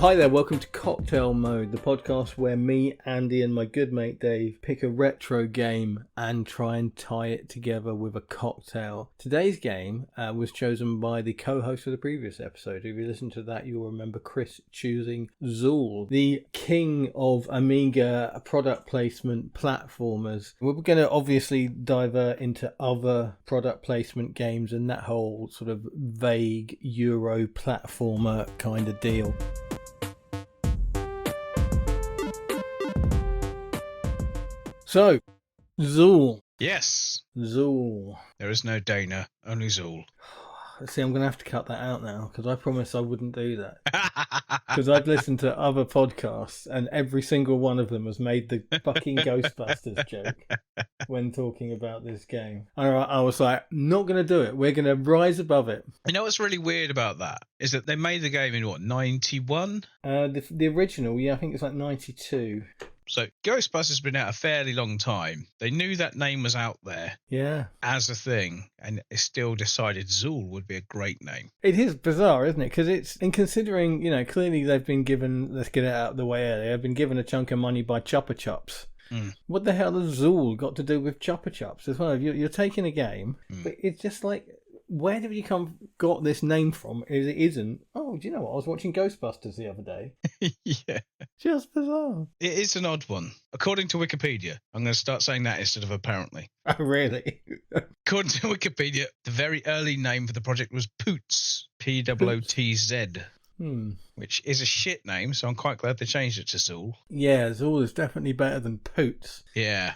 Hi there, welcome to Cocktail Mode, the podcast where me, Andy, and my good mate Dave pick a retro game and try and tie it together with a cocktail. Today's game was chosen by the co-host of the previous episode. If you listen to that, you'll remember Chris choosing Zool, the king of Amiga product placement platformers. We're going to obviously divert into other product placement games and that whole sort of vague Euro platformer kind of deal. So, Zool. Yes. Zool. There is no Dana, only Zool. See, I'm going to have to cut that out now because I promised I wouldn't do that. Because I've listened to other podcasts and every single one of them has made the fucking Ghostbusters joke when talking about this game. I was like, not going to do it. We're going to rise above it. You know what's really weird about that is that they made the game in, 91? The original, yeah, I think it's like 92. So Ghostbusters has been out a fairly long time. They knew that name was out there as a thing, and they still decided Zool would be a great name. It is bizarre, isn't it? Because it's, in considering, clearly they've been given, let's get it out of the way early, they've been given a chunk of money by Chupa Chups. What the hell has Zool got to do with Chupa Chups as well? You're taking a game, but it's just like, where did you got this name from? It isn't. Oh, do you know what? I was watching Ghostbusters the other day. Yeah. Just bizarre. It is an odd one. According to Wikipedia, I'm going to start saying that instead of apparently. Oh, really? According to Wikipedia, the very early name for the project was Poots. P-O-O-T-Z. Which is a shit name, so I'm quite glad they changed it to Zool. Yeah, Zool is definitely better than Poots. Yeah.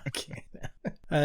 Okay.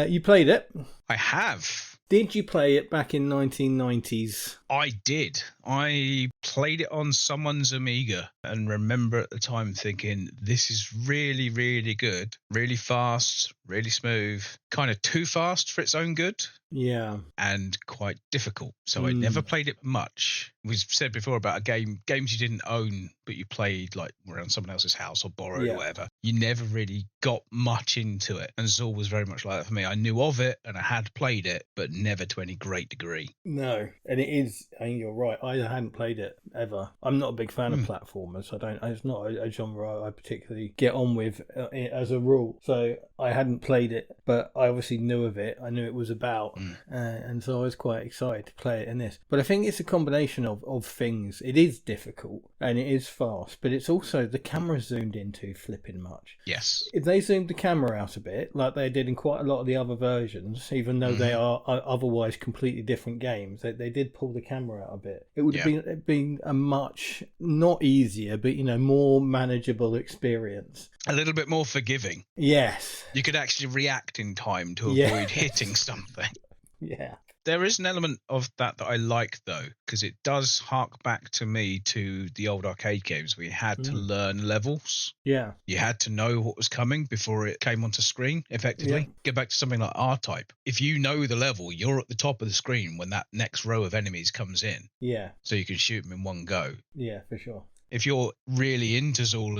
You played it? I have. Did you play it back in 1990s? I did. I played it on someone's Amiga and remember at the time thinking, this is really, really good. Really fast, really smooth. Kind of too fast for its own good. Yeah. And quite difficult. So I never played it much. We said before about games you didn't own, but you played like around someone else's house or borrowed or whatever. You never really got much into it. And Zool was very much like that for me. I knew of it and I had played it, but never to any great degree. No. And it is, I mean, you're right. I hadn't played it ever. I'm not a big fan of platformers. It's not a genre I particularly get on with as a rule. So I hadn't played it, but I obviously knew of it. I knew it was about. And so I was quite excited to play it in this. But I think it's a combination of things. It is difficult and it is fast, but it's also the camera zoomed in too flipping much. Yes. If they zoomed the camera out a bit, like they did in quite a lot of the other versions, even though they are otherwise completely different games, they did pull the camera out a bit. It would have been a much, not easier, but, more manageable experience. A little bit more forgiving. Yes. You could actually react in time to avoid hitting something. Yeah. There is an element of that I like, though, because it does hark back to me to the old arcade games where you had to learn levels. Yeah. You had to know what was coming before it came onto screen, effectively. Yeah. Get back to something like R-Type. If you know the level, you're at the top of the screen when that next row of enemies comes in. Yeah. So you can shoot them in one go. Yeah, for sure. If you're really into Zool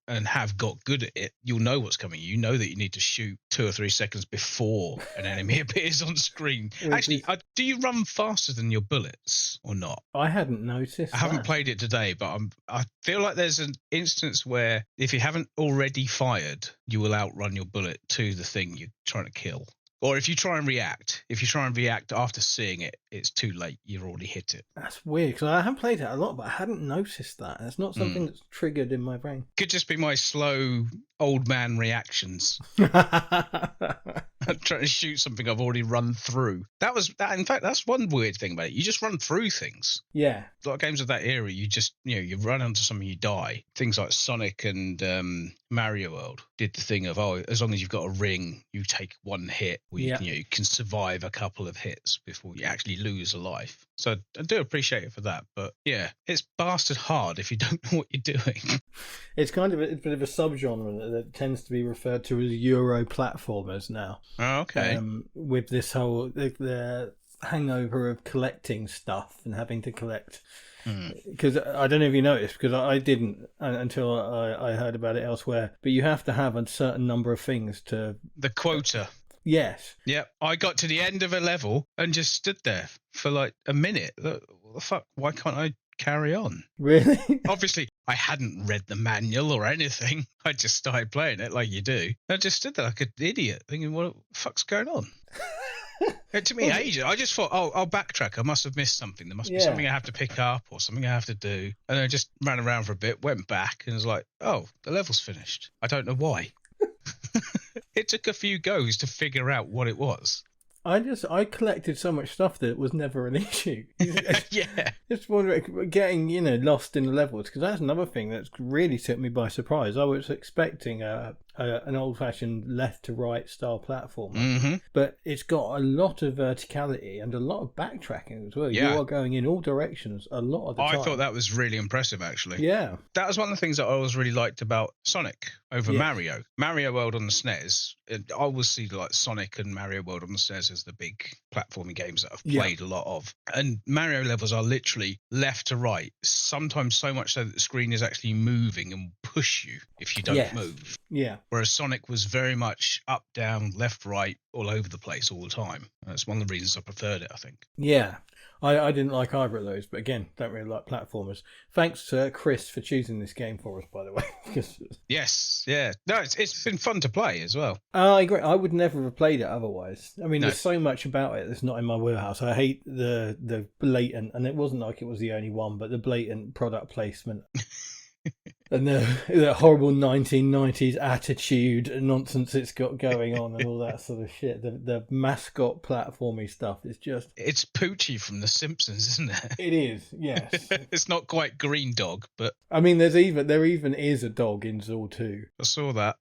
and have got good at it, you'll know what's coming. You know that you need to shoot 2 or 3 seconds before an enemy appears on screen. Actually, do you run faster than your bullets or not? I hadn't noticed. I haven't played it today, but I feel like there's an instance where if you haven't already fired, you will outrun your bullet to the thing you're trying to kill. Or if you try and react after seeing it, it's too late. You've already hit it. That's weird, because I haven't played it a lot, but I hadn't noticed that. It's not something that's triggered in my brain. Could just be my slow old man reactions. I'm trying to shoot something I've already run through. In fact, that's one weird thing about it. You just run through things. Yeah. A lot of games of that era, you just, you run onto something, you die. Things like Sonic and Mario World did the thing of, as long as you've got a ring, you take one hit. You can survive a couple of hits before you actually lose a life. So I do appreciate it for that. But yeah, it's bastard hard if you don't know what you're doing. It's kind of a bit of a subgenre that tends to be referred to as Euro platformers now. Oh, okay. With this whole the hangover of collecting stuff and having to collect. Because I don't know if you noticed, because I didn't until I heard about it elsewhere. But you have to have a certain number of things to... The quota. Yes. Yep. I got to the end of a level and just stood there for like a minute. What the fuck? Why can't I carry on. Really? Obviously, I hadn't read the manual or anything. I just started playing it like you do. I just stood there like an idiot thinking, what the fuck's going on? It took me ages. I just thought, I'll backtrack. I must have missed something. There must be something I have to pick up or something I have to do. And I just ran around for a bit, went back, and was like, oh, the level's finished. I don't know why. It took a few goes to figure out what it was. I collected so much stuff that it was never an issue. Yeah. Just wondering, getting, lost in the levels, because that's another thing that's really took me by surprise. I was expecting an old-fashioned left-to-right style platformer, but it's got a lot of verticality and a lot of backtracking as well. Yeah. You are going in all directions a lot of the time. I thought that was really impressive, actually. Yeah. That was one of the things that I always really liked about Sonic over Mario. Mario World on the SNES, I always see like Sonic and Mario World on the SNES as the big platforming games that I've played a lot of. And Mario levels are literally left to right, sometimes so much so that the screen is actually moving and push you if you don't move. Yeah. Whereas Sonic was very much up, down, left, right, all over the place all the time. That's one of the reasons I preferred it, I think. Yeah. I didn't like either of those, but again, don't really like platformers. Thanks to Chris for choosing this game for us, by the way. Yes, yeah. No, it's been fun to play as well. I agree. I would never have played it otherwise. I mean, there's so much about it that's not in my wheelhouse. I hate the blatant, and it wasn't like it was the only one, but the blatant product placement. And the horrible 1990s attitude and nonsense it's got going on and all that sort of shit. The mascot platformy stuff is just... It's Poochie from The Simpsons, isn't it? It is, yes. It's not quite Green Dog, but... I mean, there even is a dog in Zool 2. I saw that.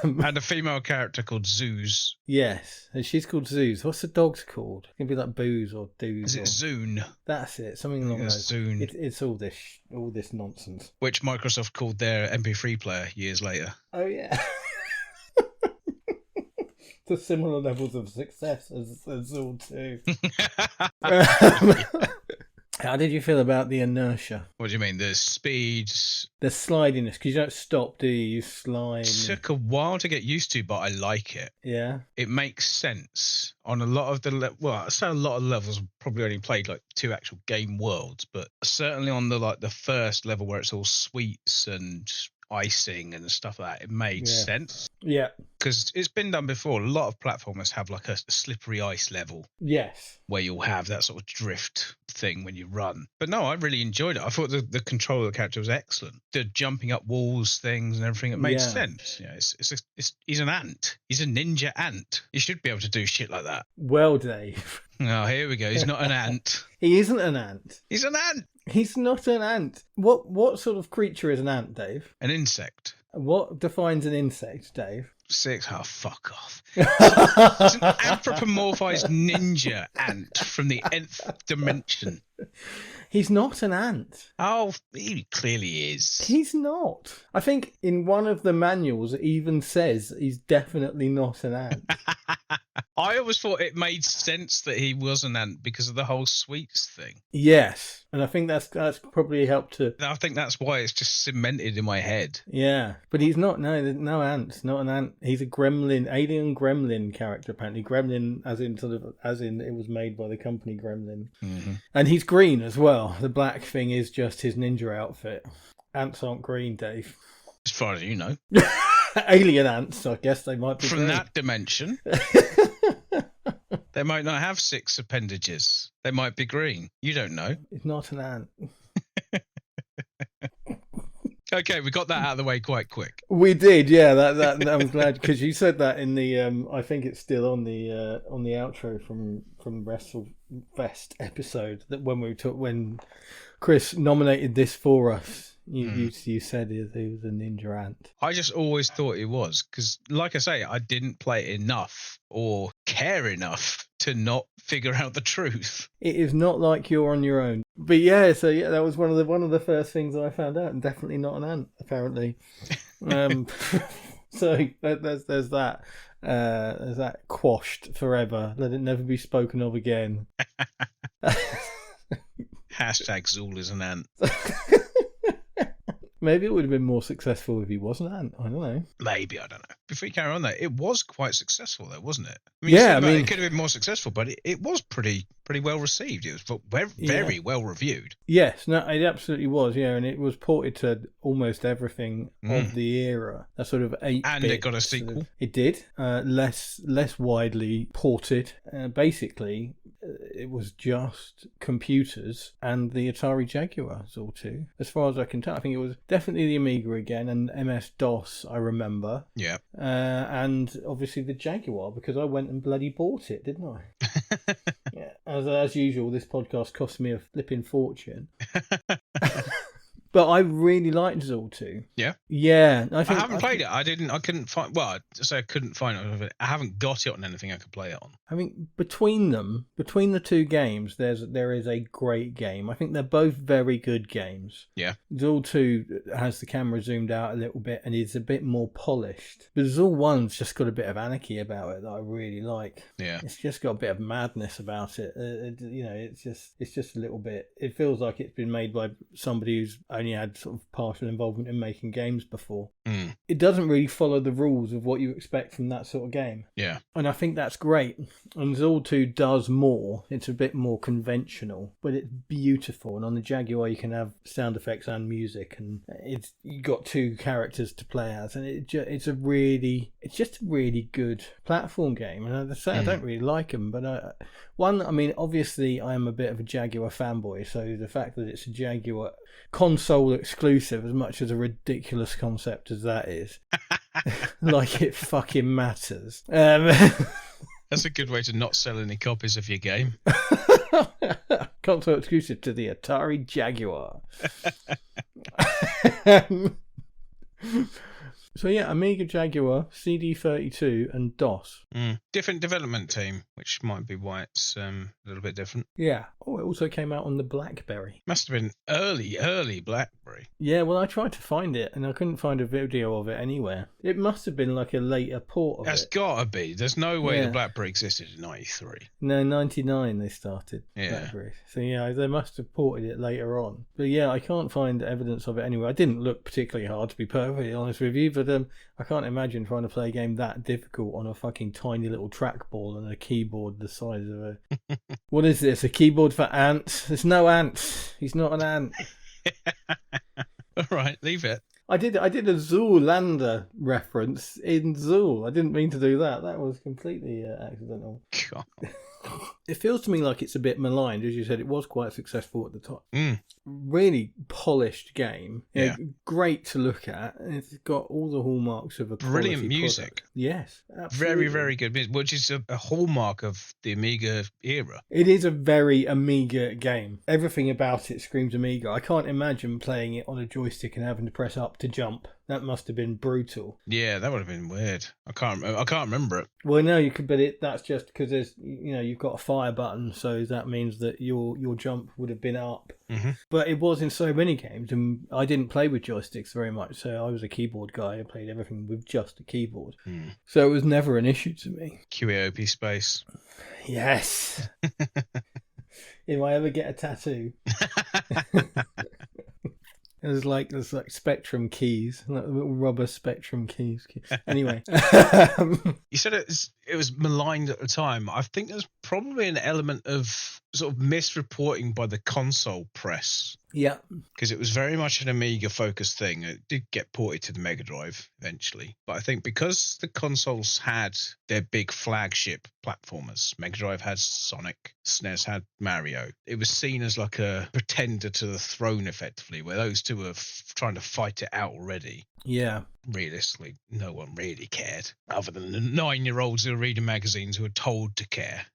And a female character called Zoos. Yes, and she's called Zoos. What's the dog's called? It can be like Booze or Doos. Is it Zoon? That's it, something along those. Zoon. It's all this nonsense. Which Microsoft called their MP3 player years later. Oh, yeah. To similar levels of success as Zool 2. How did you feel about the inertia? What do you mean? The speeds? The slidiness, because you don't stop, do you? You slide. It took a while to get used to, but I like it. Yeah. It makes sense on a lot of the I'd say a lot of levels. Probably only played like 2 actual game worlds, but certainly on the first level where it's all sweets and icing and stuff like that, it made sense. Yeah. Because it's been done before. A lot of platformers have like a slippery ice level. Yes. Where you'll have that sort of drift thing when you run. But no, I really enjoyed it. I thought the control of the character was excellent. The jumping up walls, things and everything, it made sense. Yeah, he's an ant. He's a ninja ant. He should be able to do shit like that. Well, Dave. Oh, here we go. He's not an ant. He isn't an ant. He's an ant. He's not an ant. What sort of creature is an ant, Dave? An insect. What defines an insect, Dave? Oh, fuck off. It's an anthropomorphized ninja ant from the Nth Dimension. He's not an ant. Oh, he clearly is. He's not. I think in one of the manuals it even says he's definitely not an ant. I always thought it made sense that he was an ant because of the whole sweets thing. Yes, and I think that's probably helped to... I think that's why it's just cemented in my head. Yeah, but he's not, no ant, not an ant. He's a gremlin, alien gremlin character apparently. Gremlin as in it was made by the company Gremlin. Mm-hmm. And he's green as well. The black thing is just his ninja outfit. Ants aren't green, Dave. As far as you know. Alien ants, I guess they might be from green. That dimension. They might not have 6 appendages. They might be green. You don't know. It's not an ant. Okay, we got that out of the way quite quick. We did, yeah. That I'm glad because you said that in the. I think it's still on the outro from WrestleFest episode that when Chris nominated this for us. You said he was a ninja ant. I just always thought he was because, like I say, I didn't play it enough or care enough to not figure out the truth. It is not like you're on your own. But yeah, that was one of the first things I found out, and definitely not an ant, apparently. So there's that. There's that quashed forever. Let it never be spoken of again. Hashtag Zool is an ant. Maybe it would have been more successful if he wasn't Ant. I don't know. Maybe, I don't know. Before you carry on, though, it was quite successful, though, wasn't it? I mean, it could have been more successful, but it was pretty well received. It was very well reviewed. Yes, no, it absolutely was. Yeah, and it was ported to almost everything of the era. That sort of 8-bit. And it got a sequel. It did. Less widely ported. Basically, it was just computers and the Atari Jaguar, Zool 2. As far as I can tell, I think it was definitely the Amiga again and MS-DOS, I remember. Yeah. And obviously the Jaguar, because I went and bloody bought it, didn't I? Yeah. As usual, this podcast cost me a flipping fortune. But I really liked Zool 2. Yeah? Yeah. I haven't played it. I couldn't find... Well, I couldn't find it. I haven't got it on anything I could play it on. I mean, between the two games, there is a great game. I think they're both very good games. Yeah. Zool 2 has the camera zoomed out a little bit and is a bit more polished. But Zool 1's just got a bit of anarchy about it that I really like. Yeah. It's just got a bit of madness about it. It's just a little bit... It feels like it's been made by somebody who's only had sort of partial involvement in making games before. It doesn't really follow the rules of what you expect from that sort of game. Yeah. And I think that's great. And Zool 2 does more. It's a bit more conventional, but it's beautiful. And on the Jaguar, you can have sound effects and music, and you got 2 characters to play as, and it's just a really good platform game. And I don't really like them, but obviously, I am a bit of a Jaguar fanboy, so the fact that it's a Jaguar console exclusive, as much as a ridiculous concept as that is, like it fucking matters. That's a good way to not sell any copies of your game. Console exclusive to the Atari Jaguar. So yeah, Amiga Jaguar, CD32 and DOS. Different development team, which might be why it's a little bit different. Yeah. Oh, it also came out on the BlackBerry. Must have been early BlackBerry. Yeah, well, I tried to find it and I couldn't find a video of it anywhere. It must have been like a later port of That's gotta be. There's no way the BlackBerry existed in 93. No, 99 they started. Yeah. BlackBerry. So yeah, they must have ported it later on. But yeah, I can't find evidence of it anywhere. I didn't look particularly hard, to be perfectly honest with you, but I can't imagine trying to play a game that difficult on a fucking tiny little trackball and a keyboard the size of a... What is this? A keyboard for ants? There's no ants. He's not an ant. All right, leave it. I did a Zoolander reference in Zool. I didn't mean to do that. That was completely accidental. God. It feels to me like it's a bit maligned. As you said, it was quite successful at the time. Really polished game. Yeah. Great to look at. It's got all the hallmarks of a brilliant music. Product. Yes, absolutely. Very, very good music, which is a hallmark of the Amiga era. It is a very Amiga game. Everything about it screams Amiga. I can't imagine playing it on a joystick and having to press up to jump. That must have been brutal. Yeah, that would have been weird. I can't remember it. Well, no, you could, but that's just because there's, you've got a fire button, so that means that your jump would have been up. Mm-hmm. But it was in so many games, and I didn't play with joysticks very much, so I was a keyboard guy. I played everything with just a keyboard, so it was never an issue to me. QAOP space. Yes. If I ever get a tattoo. There's like Spectrum keys, like little rubber Spectrum keys. Anyway, you said it was maligned at the time. I think there's probably an element of sort of misreporting by the console press. Yeah, because it was very much an Amiga focused thing. It did get ported to the Mega Drive eventually, but I think because the consoles had their big flagship platformers, Mega Drive had Sonic, SNES had Mario, it was seen as like a pretender to the throne effectively, where those two were trying to fight it out already. Yeah. Realistically, no one really cared, other than the 9-year-olds who were reading magazines who were told to care.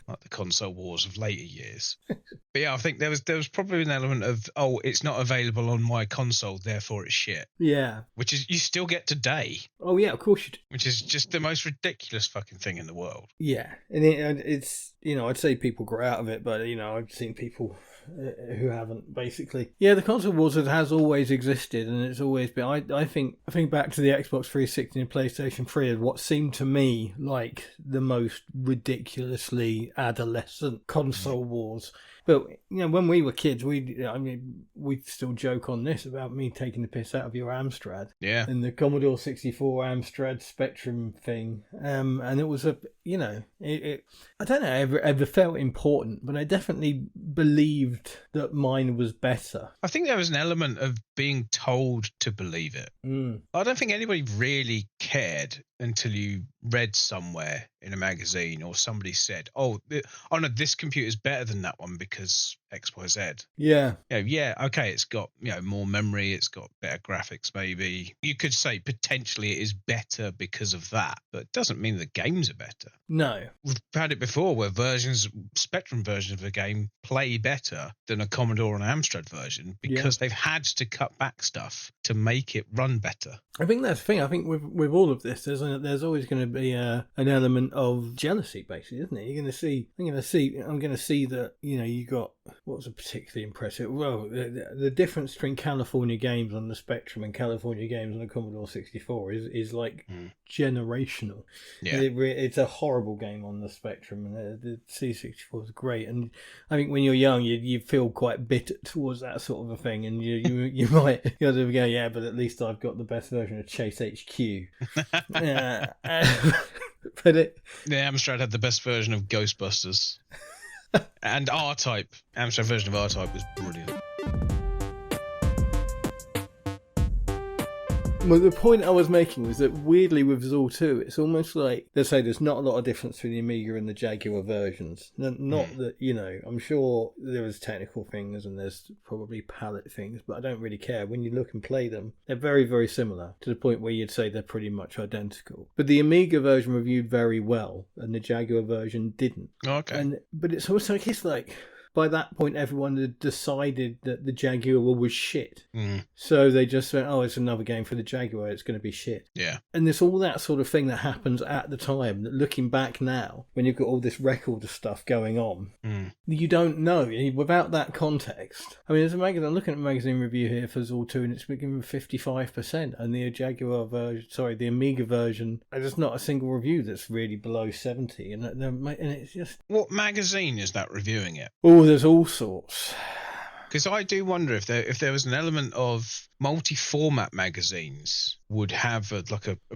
Like the console wars of later years. But yeah, I think there was probably an element of, it's not available on my console, therefore it's shit. Yeah. Which is, you still get today. Oh yeah, of course you do. Which is just the most ridiculous fucking thing in the world. Yeah, and it's I'd say people grow out of it, but I've seen people who haven't, basically. Yeah, the console wars has always existed, and it's always been. I think back to the Xbox 360 and PlayStation 3 as what seemed to me like the most ridiculously adolescent console wars. But when we were kids, we still joke on this about me taking the piss out of your Amstrad. Yeah. And the Commodore 64 Amstrad Spectrum thing, and it was I don't know, ever felt important, but I definitely believed that mine was better. I think there was an element of being told to believe it. I don't think anybody really cared until you read somewhere in a magazine or somebody said, oh no, this computer's better than that one because XYZ. Yeah. Okay, it's got more memory, it's got better graphics maybe. You could say potentially it is better because of that, but it doesn't mean the games are better. No. We've had it before where Spectrum versions of a game play better than a Commodore and Amstrad version because they've had to cut back stuff to make it run better. I think that's the thing. I think with all of this, there's always going to be an element of jealousy, basically, isn't it? I'm going to see that you got what was particularly impressive. Well, the difference between California games on the Spectrum and California games on the Commodore 64 is like generational. Yeah. It's a horrible game on the Spectrum, and the C64 is great. And I think when you're young, you feel quite bitter towards that sort of a thing, and you might go, yeah, but at least I've got the best version of Chase HQ. But the Amstrad had the best version of Ghostbusters. And R-Type. Amstrad version of R-Type was brilliant. Well, the point I was making was that weirdly with Zool 2, it's almost like, let's say there's not a lot of difference between the Amiga and the Jaguar versions. Not that, I'm sure there was technical things and there's probably palette things, but I don't really care. When you look and play them, they're very, very similar to the point where you'd say they're pretty much identical. But the Amiga version reviewed very well and the Jaguar version didn't. Okay. But it's almost like, it's like, by that point, everyone had decided that the Jaguar was shit. So they just went, oh, it's another game for the Jaguar, it's going to be shit. Yeah. And there's all that sort of thing that happens at the time, that looking back now, when you've got all this record of stuff going on, you don't know. Without that context. I mean, there's a magazine, I'm looking at a magazine review here for Zool 2, and it's been given 55%, and the Jaguar version, the Amiga version, there's not a single review that's really below 70, and it's just... What magazine is that reviewing it? Oh, there's all sorts. Because I do wonder if there was an element of multi-format magazines would have a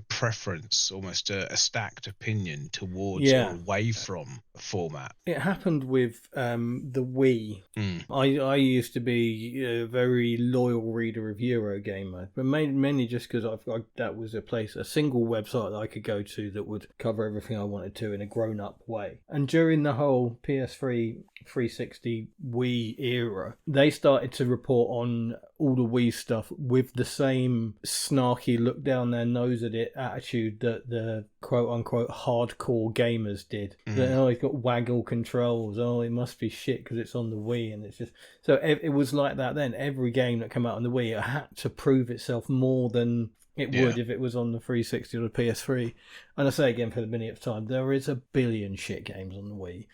preference, almost a stacked opinion towards or away from a format. It happened with the Wii. I used to be a very loyal reader of Eurogamer, but mainly just because that was a single website that I could go to that would cover everything I wanted to in a grown-up way. And during the whole PS3 360 Wii era, they started to report on all the Wii stuff with the same snarky look down their nose at it attitude that the quote-unquote hardcore gamers did. That, oh, it's got waggle controls, oh, it must be shit because it's on the Wii, and it's just... So it was like that then. Every game that came out on the Wii, it had to prove itself more than it would if it was on the 360 or the PS3. And I say again for the millionth time, there is a billion shit games on the Wii.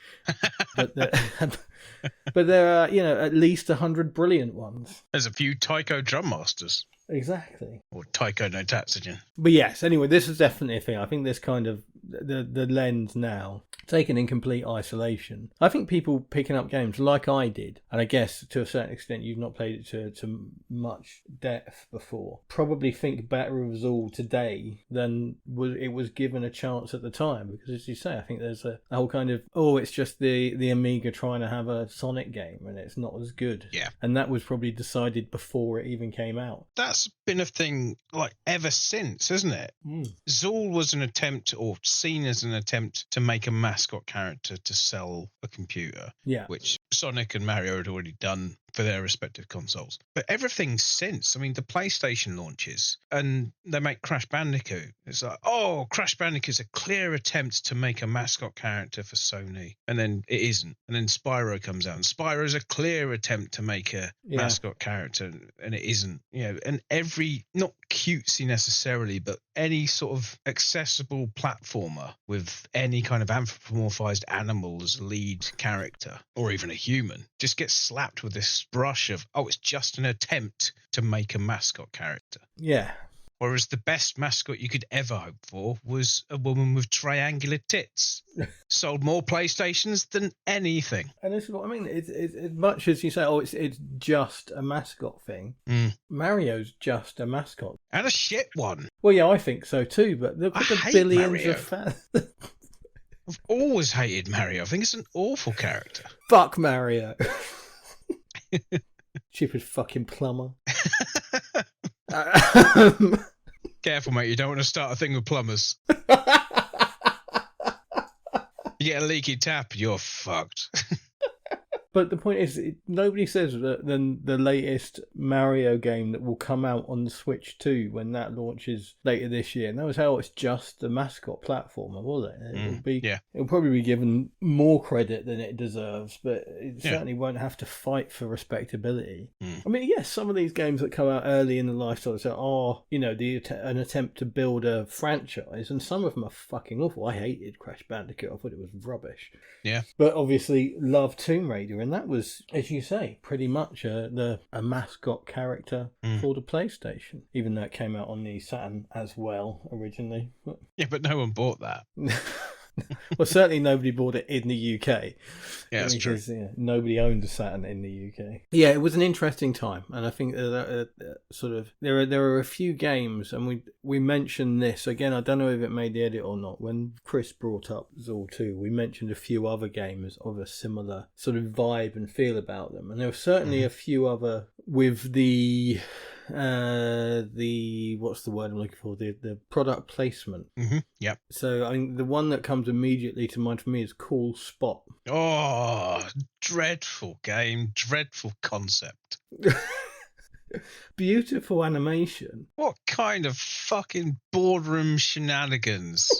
But there are, at least 100 brilliant ones. There's a few Taiko Drum Masters. Exactly. Or Taiko no Tatsujin. But yes, anyway, this is definitely a thing. I think this kind of, the lens now, taken in complete isolation. I think people picking up games like I did, and I guess to a certain extent you've not played it to much depth before, probably think better of Zool today than it was given a chance at the time. Because as you say, I think there's a whole kind of, it's just the Amiga trying to have a Sonic game and it's not as good. Yeah. And that was probably decided before it even came out. That's been a thing ever since, isn't it? Zool was an attempt, or seen as an attempt, to make a mascot character to sell a computer, which Sonic and Mario had already done for their respective consoles. But everything since, I mean, the PlayStation launches and they make Crash Bandicoot. It's like, oh, Crash Bandicoot's a clear attempt to make a mascot character for Sony. And then it isn't. And then Spyro comes out, and Spyro's a clear attempt to make a mascot character, and it isn't. And every, not cutesy necessarily, but any sort of accessible platformer with any kind of anthropomorphized animal as lead character, or even a human, just gets slapped with this brush of, oh, it's just an attempt to make a mascot character. Yeah. Whereas the best mascot you could ever hope for was a woman with triangular tits. Sold more PlayStations than anything. And this is what I mean. It's as much as you say, oh, it's just a mascot thing. Mario's just a mascot. And a shit one. Well, yeah, I think so too. But look at the billions Mario. of fans. I've always hated Mario. I think it's an awful character. Fuck Mario. Stupid fucking plumber. Careful, mate. You don't want to start a thing with plumbers. You get a leaky tap, you're fucked. But the point is, nobody says that then the latest Mario game that will come out on the Switch 2 when that launches later this year. And that was how it's just a mascot platformer, was it? It'll probably be given more credit than it deserves, but it certainly won't have to fight for respectability. I mean, yes, some of these games that come out early in the life cycle are, an attempt to build a franchise, and some of them are fucking awful. I hated Crash Bandicoot. I thought it was rubbish. Yeah. But obviously loved Tomb Raider, and that was, as you say, pretty much a mascot character for the PlayStation, even though it came out on the Saturn as well originally. Yeah, but no one bought that. Well, certainly nobody bought it in the UK. Yeah, that's true. Nobody owned a Saturn in the UK. Yeah, it was an interesting time, and I think sort of there are a few games, and we mentioned this again. I don't know if it made the edit or not. When Chris brought up Zool 2, we mentioned a few other games of a similar sort of vibe and feel about them, and there were certainly a few other with the what's the word I'm looking for, the product placement. Yep. So I mean, the one that comes immediately to mind for me is Cool Spot. Oh, dreadful game, dreadful concept. Beautiful animation. What kind of fucking boardroom shenanigans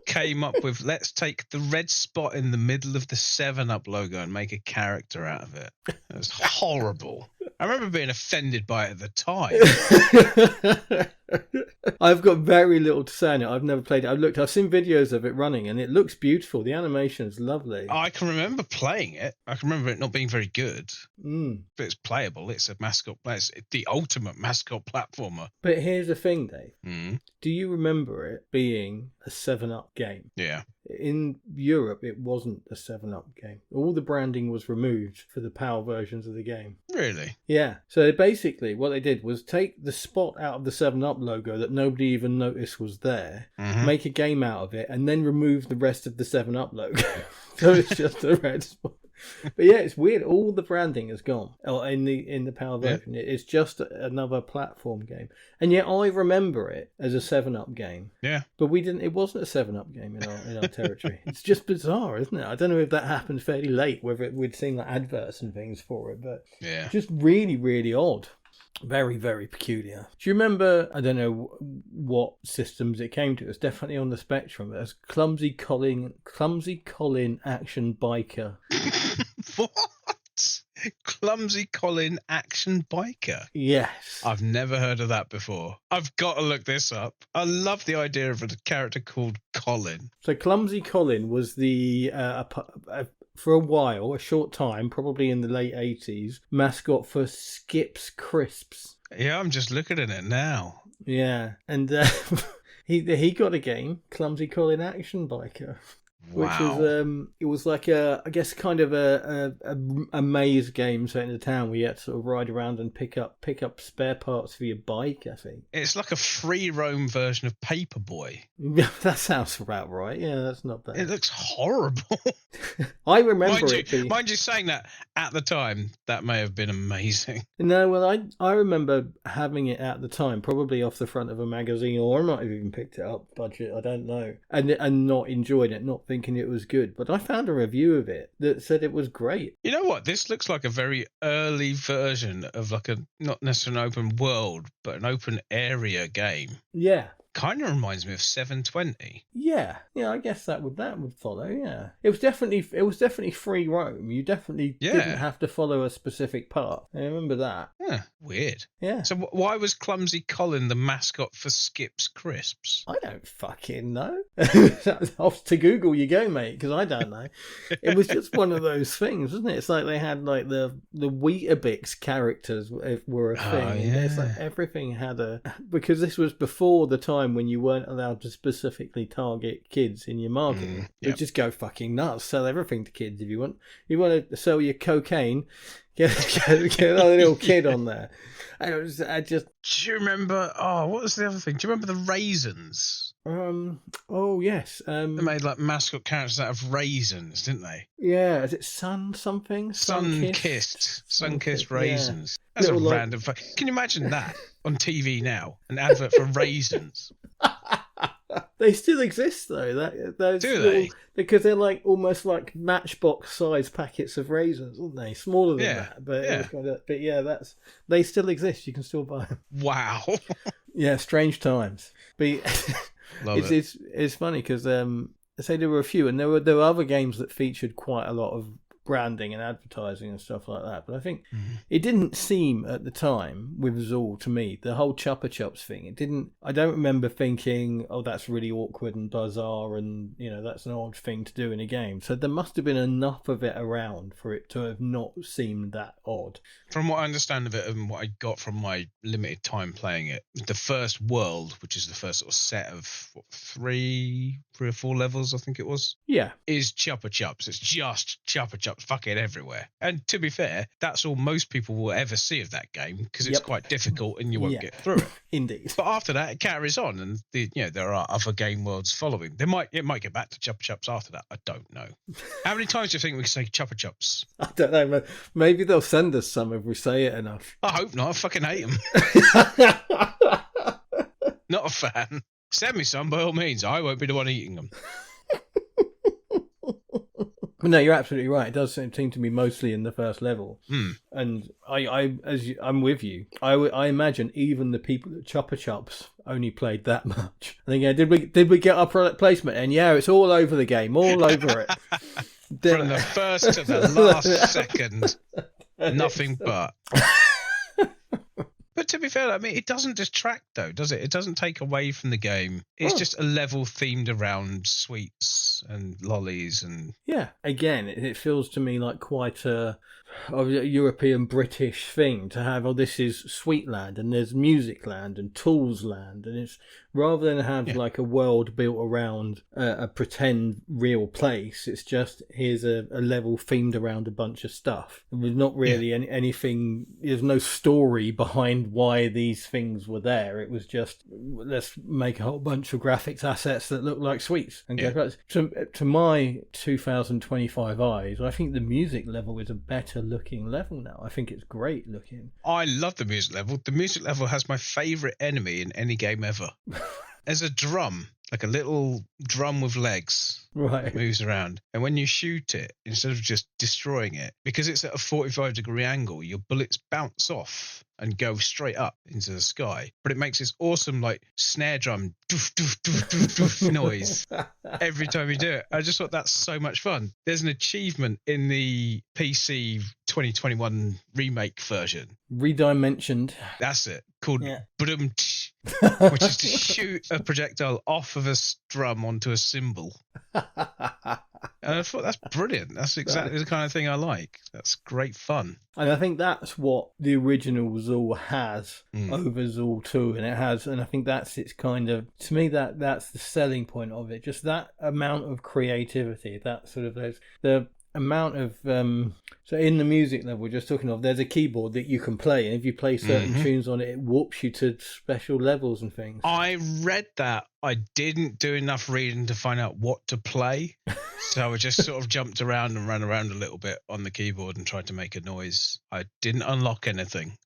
came up with, let's take the red spot in the middle of the 7-Up logo and make a character out of it? It was horrible. I remember being offended by it at the time. I've got very little to say on it. I've never played it. I've seen videos of it running, and it looks beautiful. The animation is lovely. I can remember playing it. I can remember it not being very good. But it's playable. It's a mascot. It's the ultimate mascot platformer. But here's the thing, Dave. Do you remember it being a 7-Up game? Yeah. In Europe, it wasn't a 7-Up game. All the branding was removed for the PAL versions of the game. Really? Yeah. So basically, what they did was take the spot out of the 7-Up logo that nobody even noticed was there, make a game out of it, and then remove the rest of the 7-Up logo. So it's just a red spot. But yeah, it's weird. All the branding is gone in the PAL version. Yeah. It's just another platform game, and yet I remember it as a 7-Up game. Yeah, but it wasn't a 7-Up game in our territory. It's just bizarre, isn't it? I don't know if that happened fairly late, whether we'd seen like adverts and things for it, but just really, really odd. Very, very peculiar. Do you remember, I don't know what systems it came to, it's definitely on the Spectrum, it was Clumsy Colin Action Biker. What? Clumsy Colin Action Biker? Yes. I've never heard of that before. I've got to look this up. I love the idea of a character called Colin. So Clumsy Colin was the for a while, a short time, probably in the late 80s, mascot for Skips Crisps. Yeah, I'm just looking at it now. Yeah, and he got a game, Clumsy Colin Action Biker. Wow. Which was it was like I guess kind of a maze game set in the town where you had to sort of ride around and pick up spare parts for your bike, I think. It's like a free roam version of Paperboy. That sounds about right. Yeah, that's not bad. It looks horrible. I remember it. Mind you saying that at the time, that may have been amazing. No, well, I remember having it at the time, probably off the front of a magazine, or I might have even picked it up, budget, I don't know, and not enjoyed it, not thinking it was good, but I found a review of it that said it was great. You know what? This looks like a very early version of like a, not necessarily an open world, but an open area game. Yeah. Kind of reminds me of 720. Yeah, I guess that would follow. Yeah, it was definitely free roam. You definitely didn't have to follow a specific path. I remember that. Huh, weird. Yeah. So why was Clumsy Colin the mascot for Skips Crisps? I don't fucking know. Off to Google you go, mate, because I don't know. It was just one of those things, wasn't it? It's like they had like the Weetabix characters were a thing. Oh, yeah. It's like everything had because this was before the time when you weren't allowed to specifically target kids in your marketing. You just go fucking nuts, sell everything to kids if you want. You want to sell your cocaine, get another little kid on there. I just. Do you remember? Oh, what was the other thing? Do you remember the raisins? Oh yes. They made like mascot characters out of raisins, didn't they? Yeah. Is it Sun something? Sun-kissed raisins. Yeah. That's little, a random. Can you imagine that on TV now? An advert for raisins. They still exist though. Do they? Because they're like almost like matchbox size packets of raisins, aren't they? Smaller than that, but they still exist. You can still buy them. Wow. Yeah, strange times. But it's funny because I say there were a few, and there were other games that featured quite a lot of branding and advertising and stuff like that. But I think it didn't seem at the time with Zool to me, the whole Chupa Chups thing. I don't remember thinking, oh, that's really awkward and bizarre and, that's an odd thing to do in a game. So there must have been enough of it around for it to have not seemed that odd. From what I understand of it and what I got from my limited time playing it, the first world, which is the first sort of set of three or four levels, I think it was. Yeah. Is Chupa Chups. It's just Chupa Chups fucking everywhere. And to be fair, that's all most people will ever see of that game because it's quite difficult and you won't get through it. Indeed. But after that, it carries on and there are other game worlds following. It might get back to Chupa Chups after that. I don't know. How many times do you think we can say Chupa Chups? I don't know. Maybe they'll send us some if we say it enough. I hope not. I fucking hate them. Not a fan. Send me some by all means. I won't be the one eating them. No, you're absolutely right. It does seem to be mostly in the first level, and I'm with you. I imagine even the people at Chupa Chups only played that much. I think, did we get our product placement? And it's all over the game, all over it, from the first to the last second, nothing but. But to be fair, I mean, it doesn't detract though, does it? It doesn't take away from the game. It's just a level themed around sweets and lollies and... Yeah, again, it feels to me like quite a European British thing to have, this is Sweetland and there's Musicland and Toolsland, and it's rather than have like a world built around a pretend real place, it's just here's a level themed around a bunch of stuff. There's not really anything, there's no story behind why these things were there. It was just, let's make a whole bunch of graphics assets that look like sweets. And to my 2025 eyes, I think the music level is a better looking level now. I think it's great looking. I love the music level. The music level has my favourite enemy in any game ever. There's a drum, like a little drum with legs. Right. It moves around. And when you shoot it, instead of just destroying it, because it's at a 45-degree angle, your bullets bounce off and go straight up into the sky. But it makes this awesome, like, snare drum doof, doof, doof, doof, doof noise every time you do it. I just thought that's so much fun. There's an achievement in the PC 2021 remake version. Redimensioned. That's it. Called Badum, which is to shoot a projectile off of a drum onto a cymbal. And I thought that's brilliant. That's exactly the kind of thing I like. That's great fun. And I think that's what the original Zool has over Zool 2, and I think that's its kind of, to me, that's the selling point of it. Just that amount of creativity, that sort of the amount of so in the music level we're just talking of, there's a keyboard that you can play, and if you play certain tunes on it, it warps you to special levels and things. I read that. I didn't do enough reading to find out what to play, so I just sort of jumped around and ran around a little bit on the keyboard and tried to make a noise. I didn't unlock anything.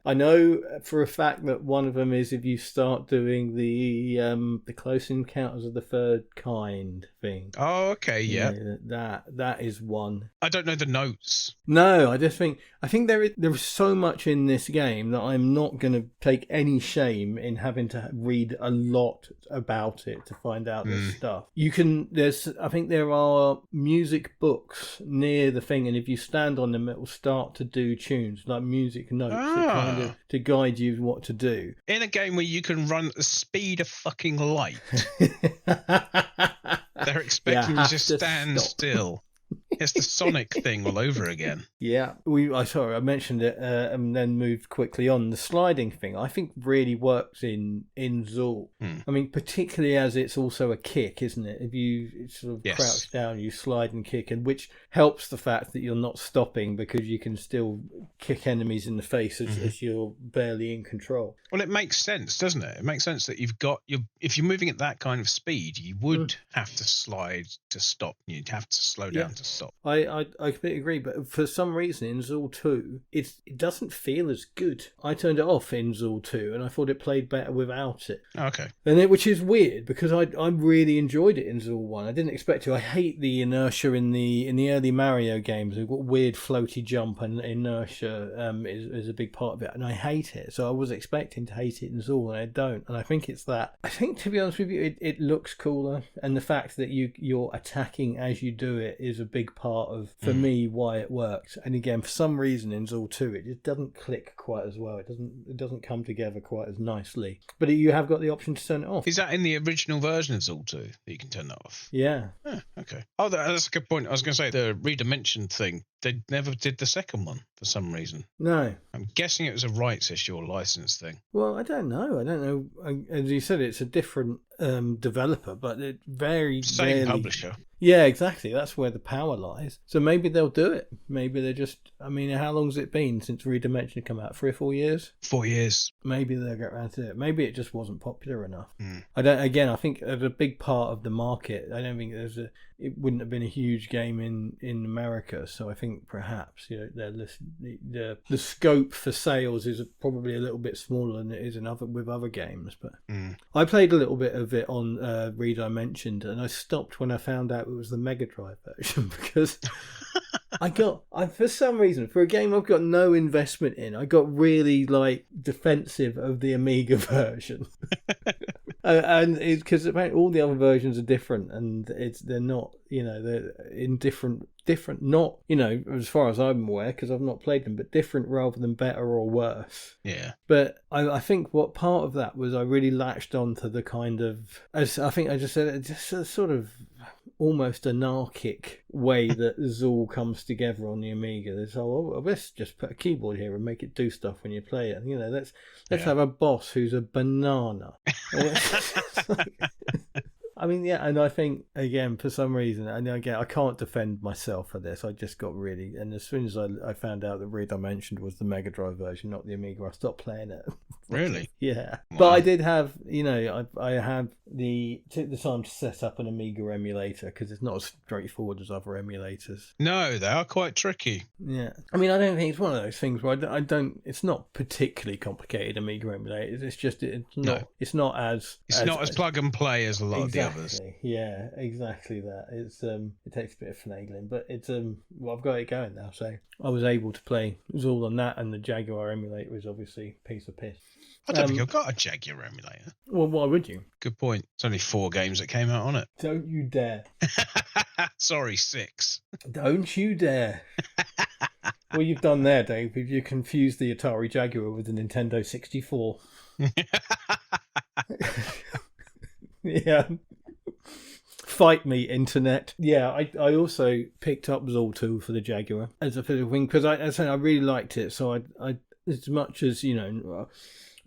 I know for a fact that one of them is if you start doing the Close Encounters of the Third Kind thing. Oh, okay, yeah. That is one. I don't know the notes. No, I think there is so much in this game that I'm not going to take any shame in having to read a lot about it to find out this stuff. I think there are music books near the thing, and if you stand on them, it will start to do tunes like music notes kind of to guide you what to do. In a game where you can run at the speed of fucking light, they're expecting you to stand still. It's the Sonic thing all over again. Yeah, I mentioned it and then moved quickly on. The sliding thing, I think, really works in Zool. I mean, particularly as it's also a kick, isn't it? If you sort of crouch down, you slide and kick, and which helps the fact that you're not stopping because you can still kick enemies in the face as you're barely in control. Well, it makes sense, doesn't it? It makes sense that if you're moving at that kind of speed, you would have to slide to stop. You'd have to slow down to stop. I completely agree, but for some reason in Zool 2, it doesn't feel as good. I turned it off in Zool 2, and I thought it played better without it. Okay. Which is weird, because I really enjoyed it in Zool 1. I didn't expect to. I hate the inertia in the early Mario games. We've got weird floaty jump, and inertia is a big part of it, and I hate it. So I was expecting to hate it in Zool, and I don't. And I think it's that. I think, to be honest with you, it looks cooler, and the fact that you're attacking as you do it is a big part of, for me, why it works. And again, for some reason in Zool 2 it just doesn't click quite as well. It doesn't come together quite as nicely. But you have got the option to turn it off. Is that in the original version of Zool 2 that you can turn that off? Yeah. Okay. Oh, that's a good point. I was going to say the redimension thing. They never did the second one for some reason. No. I'm guessing it was a rights issue or license thing. Well, I don't know. As you said, it's a different developer, but it Same publisher. Yeah, exactly. That's where the power lies. So maybe they'll do it. Maybe they're just... I mean, how long's it been since Redimension come out? 3 or 4 years? 4 years. Maybe they'll get around to it. Maybe it just wasn't popular enough. I think a big part of the market, I don't think it wouldn't have been a huge game in America. So I think perhaps the scope for sales is probably a little bit smaller than it is with other games. But I played a little bit of it on Redimensioned, and I stopped when I found out it was the Mega Drive version because for some reason, for a game I've got no investment in, I got really defensive of the Amiga version. And it's because apparently all the other versions are different, and they're not, they're in different, not, as far as I'm aware, because I've not played them, but different rather than better or worse. Yeah. But I think what part of that was I really latched onto the kind of, as I think I just said, just a sort of almost anarchic way that Zool comes together on the Amiga. There's let's just put a keyboard here and make it do stuff when you play it. Let's have a boss who's a banana. I mean, yeah, and I think, again, for some reason, and again, I can't defend myself for this. I just got really, and as soon as I found out that Redimensioned was the Mega Drive version, not the Amiga, I stopped playing it. Really? Yeah. Wow. But I did have, I took the time to set up an Amiga emulator because it's not as straightforward as other emulators. No, they are quite tricky. Yeah. I mean, I don't think it's one of those things where it's not particularly complicated Amiga emulators. It's just, it's not as plug and play as a lot of the others. Yeah, exactly that. It's it takes a bit of finagling, but it's I've got it going now, so I was able to play Zool on that, and the Jaguar emulator is obviously a piece of piss. I don't think I've got a Jaguar emulator. Well, why would you? Good point. It's only 4 games that came out on it. Don't you dare. Sorry, 6. Don't you dare. What you've done there, Dave, is you confused the Atari Jaguar with the Nintendo 64. Yeah. Fight me, internet. Yeah, I also picked up Zool 2 for the Jaguar as a physical thing because I really liked it. So I as much as, it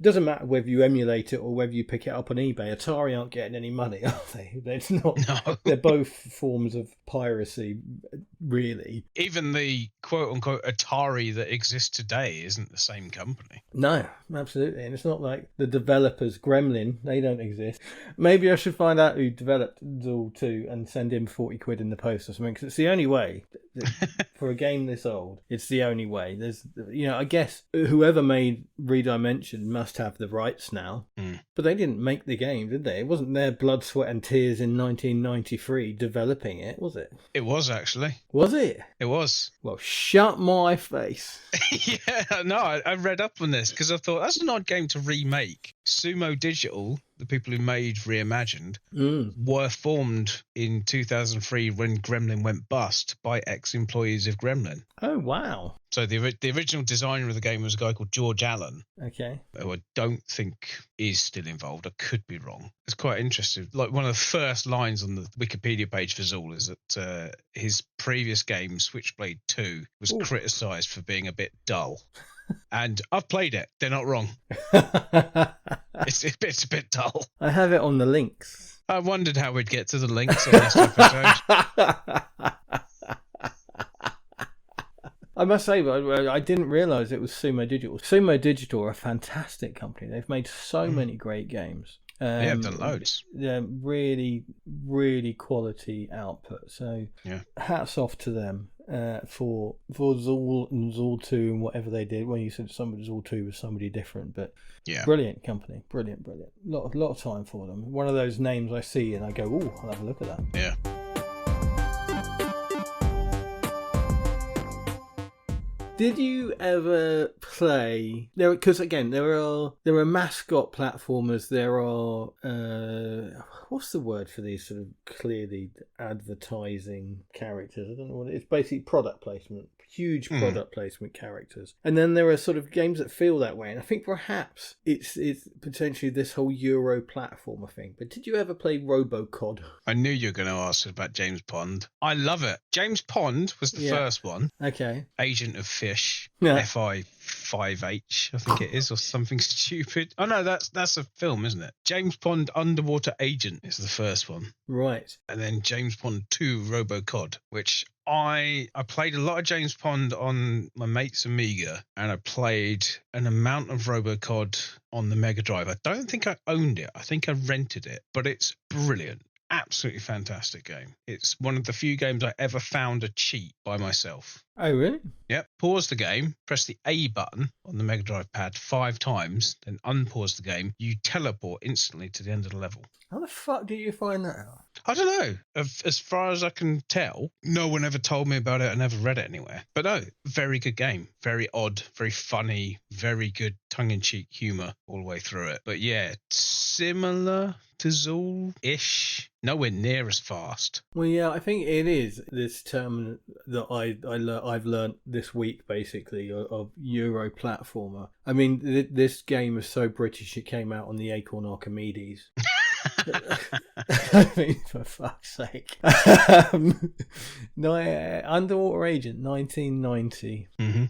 doesn't matter whether you emulate it or whether you pick it up on eBay. Atari aren't getting any money, are they? It's not. No. They're both forms of piracy, really. Even the quote-unquote Atari that exists today isn't the same company. No, absolutely. And it's not like the developers, Gremlin, they don't exist. Maybe I should find out who developed Zool 2 and send him 40 quid in the post or something, because it's the only way For a game this old, it's the only way. There's, I guess whoever made Redimension must have the rights now. But they didn't make the game, did they? It wasn't their blood, sweat and tears in 1993 developing it, was it? It was, actually. Was it? It was. Well, shut my face. Yeah, no, I read up on this because I thought that's an odd game to remake. Sumo Digital, the people who made Reimagined, were formed in 2003 when Gremlin went bust by ex-employees of Gremlin. Oh, wow. So the original designer of the game was a guy called George Allen. Okay. Who I don't think is still involved. I could be wrong. It's quite interesting. Like, one of the first lines on the Wikipedia page for Zool is that his previous game, Switchblade 2, was criticised for being a bit dull. And I've played it. They're not wrong. It's a bit dull. I have it on the links. I wondered how we'd get to the links on this episode. I must say, I didn't realise it was Sumo Digital. Sumo Digital are a fantastic company. They've made so many great games. They have done loads. Yeah, really, really quality output. So hats off to them for Zool and Zool 2 and whatever they did. When you said Zool 2 was somebody different, but brilliant company. Brilliant. Lot of time for them. One of those names I see and I go, ooh, I'll have a look at that. Yeah. Did you ever play there? Because again, there are mascot platformers. There are what's the word for these sort of clearly advertising characters? I don't know what it is. Basically, product placement. Huge product placement characters. And then there are sort of games that feel that way. And I think perhaps it's potentially this whole Euro platformer thing. But did you ever play RoboCod? I knew you were going to ask about James Pond. I love it. James Pond was the first one. Okay. Agent of Fish. FI5H, I think it is, or something stupid. Oh no, that's a film, isn't it? James Pond Underwater Agent is the first one. Right. And then James Pond 2 RoboCod, which I played a lot of James Pond on my mate's Amiga, and I played an amount of RoboCod on the Mega Drive. I don't think I owned it. I think I rented it, but it's brilliant. Absolutely fantastic game. It's one of the few games I ever found a cheat by myself. Oh, really? Yep. Pause the game, press the A button on the Mega Drive pad 5 times, then unpause the game. You teleport instantly to the end of the level. How the fuck did you find that out? I don't know. As far as I can tell, no one ever told me about it. I never read it anywhere. But no, very good game. Very odd, very funny, very good tongue-in-cheek humour all the way through it. But yeah, similar to Zool-ish. Nowhere near as fast. Well, yeah, I think it is this term that I've learnt this week, basically, of Euro platformer. I mean, this game is so British it came out on the Acorn Archimedes. I mean, for fuck's sake. Underwater Agent, 1990. Mm-hmm.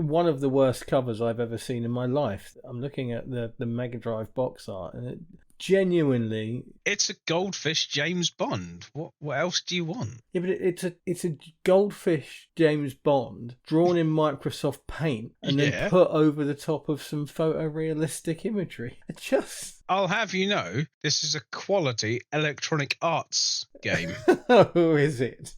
One of the worst covers I've ever seen in my life. I'm looking at the Mega Drive box art, and it genuinely, it's a goldfish James Bond. What else do you want? Yeah, but it's a goldfish James Bond drawn in Microsoft Paint and then put over the top of some photorealistic imagery. I'll have you know, this is a quality Electronic Arts game. Oh, is it?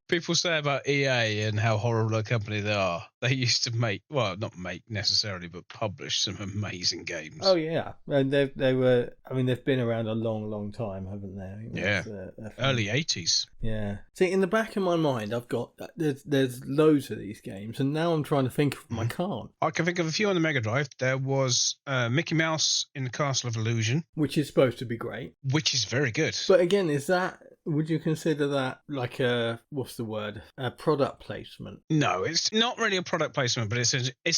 People say about EA and how horrible a company they are. They used to not make necessarily, but publish some amazing games. Oh yeah, and they've been around a long time, haven't they? Yeah, early 80s. Yeah. See, in the back of my mind, I've got there's loads of these games, and now I'm trying to think of them. I can't. I can think of a few on the Mega Drive. There was Mickey Mouse in the Castle of Illusion, which is supposed to be great, which is very good. But again, would you consider that like a product placement? No, it's not really a product placement, but it's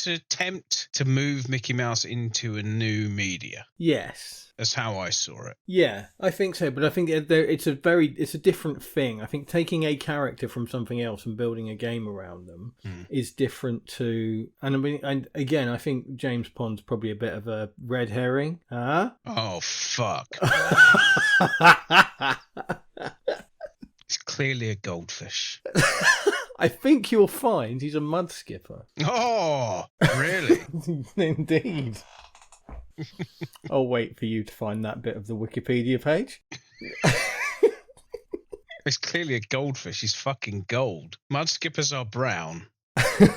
an attempt to move Mickey Mouse into a new media. Yes. That's how I saw it. Yeah, I think so, but I think it's a different thing. I think taking a character from something else and building a game around them is different to. And I mean, and again, I think James Pond's probably a bit of a red herring. Huh? Oh fuck! It's clearly a goldfish. I think you'll find he's a mud skipper. Oh, really? Indeed. I'll wait for you to find that bit of the Wikipedia page. It's clearly a goldfish. He's fucking gold. Mudskippers are brown.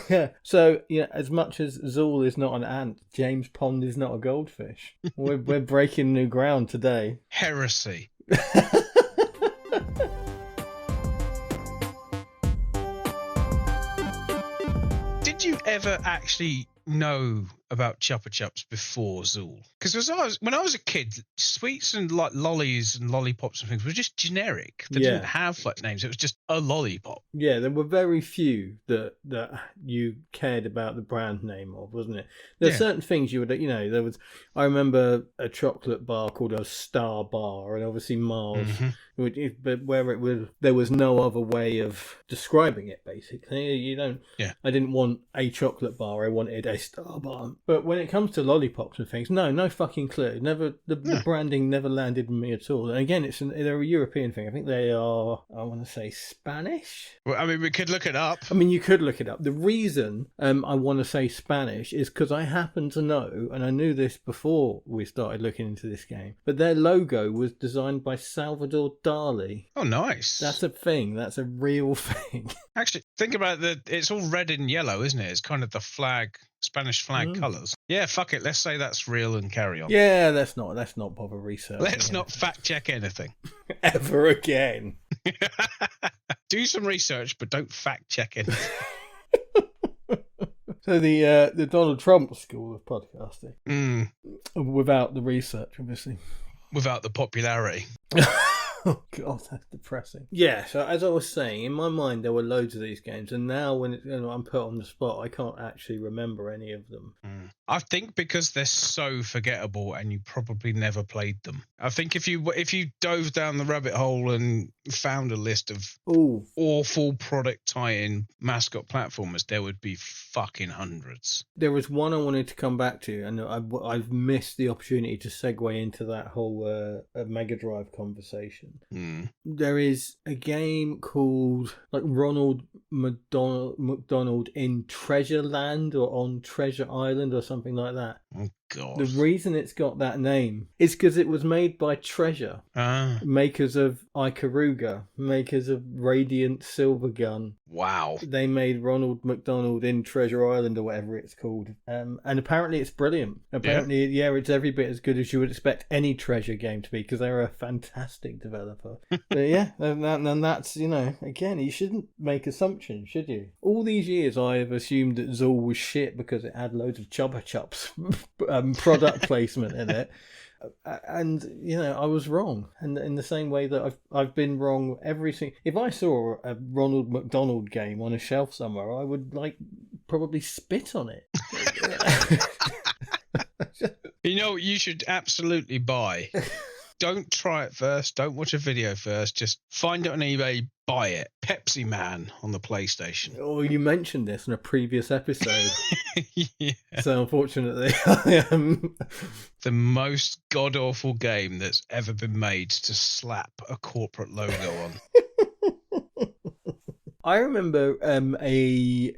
Yeah. So, as much as Zool is not an ant, James Pond is not a goldfish. We're breaking new ground today. Heresy. Did you ever actually know about Chupa Chups before Zool? Because when I was a kid, sweets and like lollies and lollipops and things were just generic. They didn't have like names. It was just a lollipop. Yeah, there were very few that you cared about the brand name of, wasn't it? There are certain things you would, there was. I remember a chocolate bar called a Star Bar, and obviously Mars. Mm-hmm. But there was no other way of describing it. Basically, you don't. Yeah. I didn't want a chocolate bar. I wanted a Star Bar. But when it comes to lollipops and things, no fucking clue. Never the branding never landed with me at all. And again, they're a European thing. I think they are. I want to say Spanish. Well, I mean, we could look it up. I mean, you could look it up. The reason I want to say Spanish is because I happen to know, and I knew this before we started looking into this game, but their logo was designed by Salvador Dali. Oh, nice. That's a thing. That's a real thing. Actually, think about it's all red and yellow, isn't it? It's kind of the Spanish flag colours. Yeah, fuck it. Let's say that's real and carry on. Yeah, let's not bother researching. Let's not fact check anything. Ever again. Do some research, but don't fact check anything. So the Donald Trump school of podcasting. Without the research, obviously. Without the popularity. Oh God, that's depressing. Yeah, so as I was saying, in my mind there were loads of these games, and now when I'm put on the spot, I can't actually remember any of them. I think because they're so forgettable, and you probably never played them. I think if you dove down the rabbit hole and found a list of awful product tie-in mascot platformers, there would be fucking hundreds. There was one I wanted to come back to, and I've missed the opportunity to segue into that whole Mega Drive conversation. There is a game called like Ronald McDonald in Treasure Land or on Treasure Island or something like that. Oh God. The reason it's got that name is because it was made by Treasure, makers of Ikaruga, makers of Radiant Silvergun. Wow. They made Ronald McDonald in Treasure Island or whatever it's called. And apparently it's brilliant. Apparently, it's every bit as good as you would expect any Treasure game to be, because they're a fantastic developer. But yeah, and that's, again, you shouldn't make assumptions, should you? All these years I have assumed that Zool was shit because it had loads of Chupa Chups product placement in it. And I was wrong, and in the same way that I've been wrong if I saw a Ronald McDonald game on a shelf somewhere, I would probably spit on it. You should absolutely buy. Don't try it first. Don't watch a video first. Just find it on eBay, buy it. Pepsi Man on the PlayStation. Oh, you mentioned this in a previous episode. Yeah. So unfortunately, I am the most god-awful game that's ever been made to slap a corporate logo on. I remember a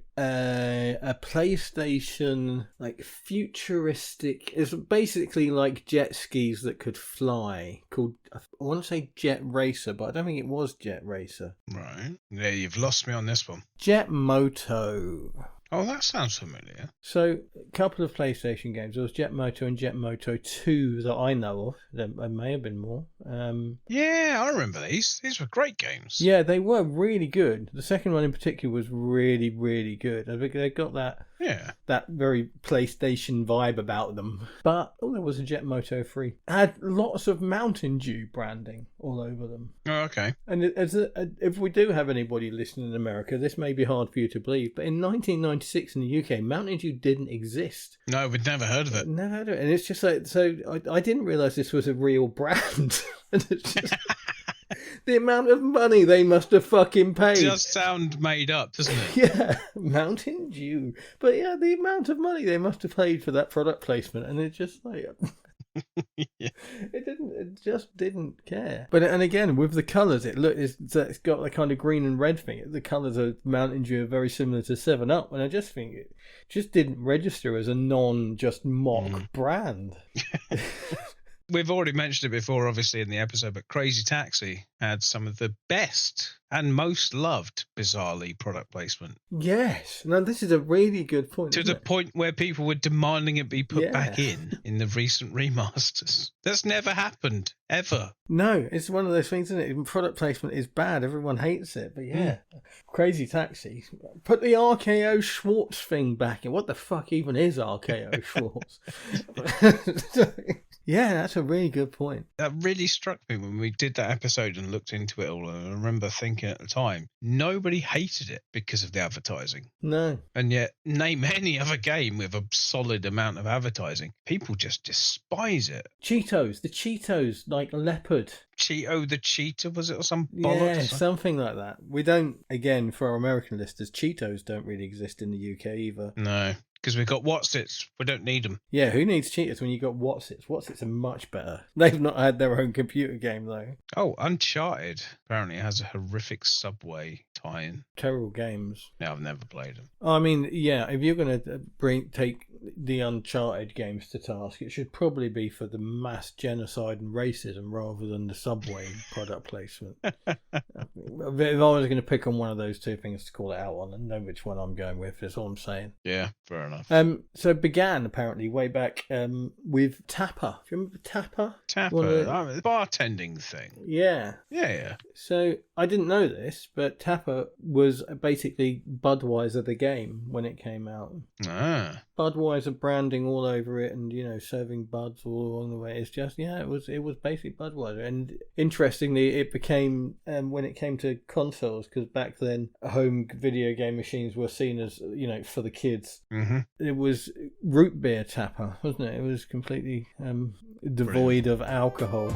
PlayStation futuristic. It's basically like jet skis that could fly. Called I want to say Jet Racer, but I don't think it was Jet Racer. Right. Yeah, you've lost me on this one. Jet Moto. Oh, that sounds familiar. So, a couple of PlayStation games. There was Jet Moto and Jet Moto 2 that I know of. There may have been more. Yeah, I remember these. These were great games. Yeah, they were really good. The second one in particular was really, really good. I think they got that very PlayStation vibe about them. But there was a Jet Moto 3. Had lots of Mountain Dew branding all over them. Oh, okay. And if we do have anybody listening in America, this may be hard for you to believe, but in 1996 in the UK, Mountain Dew didn't exist. No, we'd never heard of it. Never heard of it. And it's just so I didn't realise this was a real brand. And it's just the amount of money they must have fucking paid. It does sound made up, doesn't it? Yeah, Mountain Dew. But yeah, the amount of money they must have paid for that product placement, and it just yeah. It just didn't care. But and again, with the colours, it's got the kind of green and red thing. The colours of Mountain Dew are very similar to 7-Up, and I just think it just didn't register as a just mock brand. We've already mentioned it before, obviously, in the episode, but Crazy Taxi had some of the best and most loved, bizarrely, product placement. Yes. Now, this is a really good point, To the point where people were demanding it be put back in the recent remasters. That's never happened, ever. No, it's one of those things, isn't it? Product placement is bad. Everyone hates it. But Crazy Taxi. Put the RKO Schwartz thing back in. What the fuck even is RKO Schwartz? Yeah, that's a really good point. That really struck me when we did that episode and looked into it all. And I remember thinking at the time, nobody hated it because of the advertising. No. And yet, name any other game with a solid amount of advertising, people just despise it. Cheetos, the Cheetos, like leopard. Cheeto the cheetah, was it, or some bollocks? Yeah, something like that. We don't, again, for our American listeners, Cheetos don't really exist in the UK either. No, because we've got Whatsits. We don't need them. Yeah, who needs Cheetos when you got Whatsits? Whatsits are much better. They've not had their own computer game, though. Oh, Uncharted apparently has a horrific Subway tie-in. Terrible games. No, I've never played them. I mean, yeah, if you're going to take the Uncharted games to task, it should probably be for the mass genocide and racism rather than the Subway product placement. If I was going to pick on one of those two things to call it out on, and know which one I'm going with, that's all I'm saying. Yeah, fair enough. So it began apparently way back with Tapper. Do you remember Tapper? Tapper, the bartending thing. Yeah. Yeah. So I didn't know this, but Tapper was basically Budweiser the game when it came out. Ah. Budweiser branding all over it, and serving buds all along the way. It's just it was basically Budweiser. And interestingly, it became when it came to consoles, because back then home video game machines were seen as for the kids. Mm-hmm. It was root beer Tapper, wasn't it? It was completely devoid of alcohol.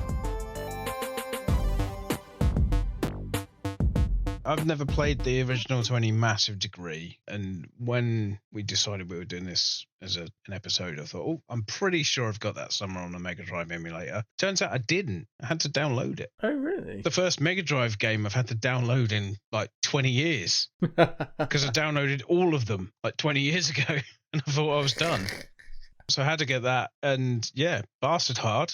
I've never played the original to any massive degree, and when we decided we were doing this as an episode, I thought, I'm pretty sure I've got that somewhere on a Mega Drive emulator. Turns out I didn't. I had to download it. Oh, really? The first Mega Drive game I've had to download in like 20 years because I downloaded all of them like 20 years ago, and I thought I was done. So I had to get that, and bastard hard,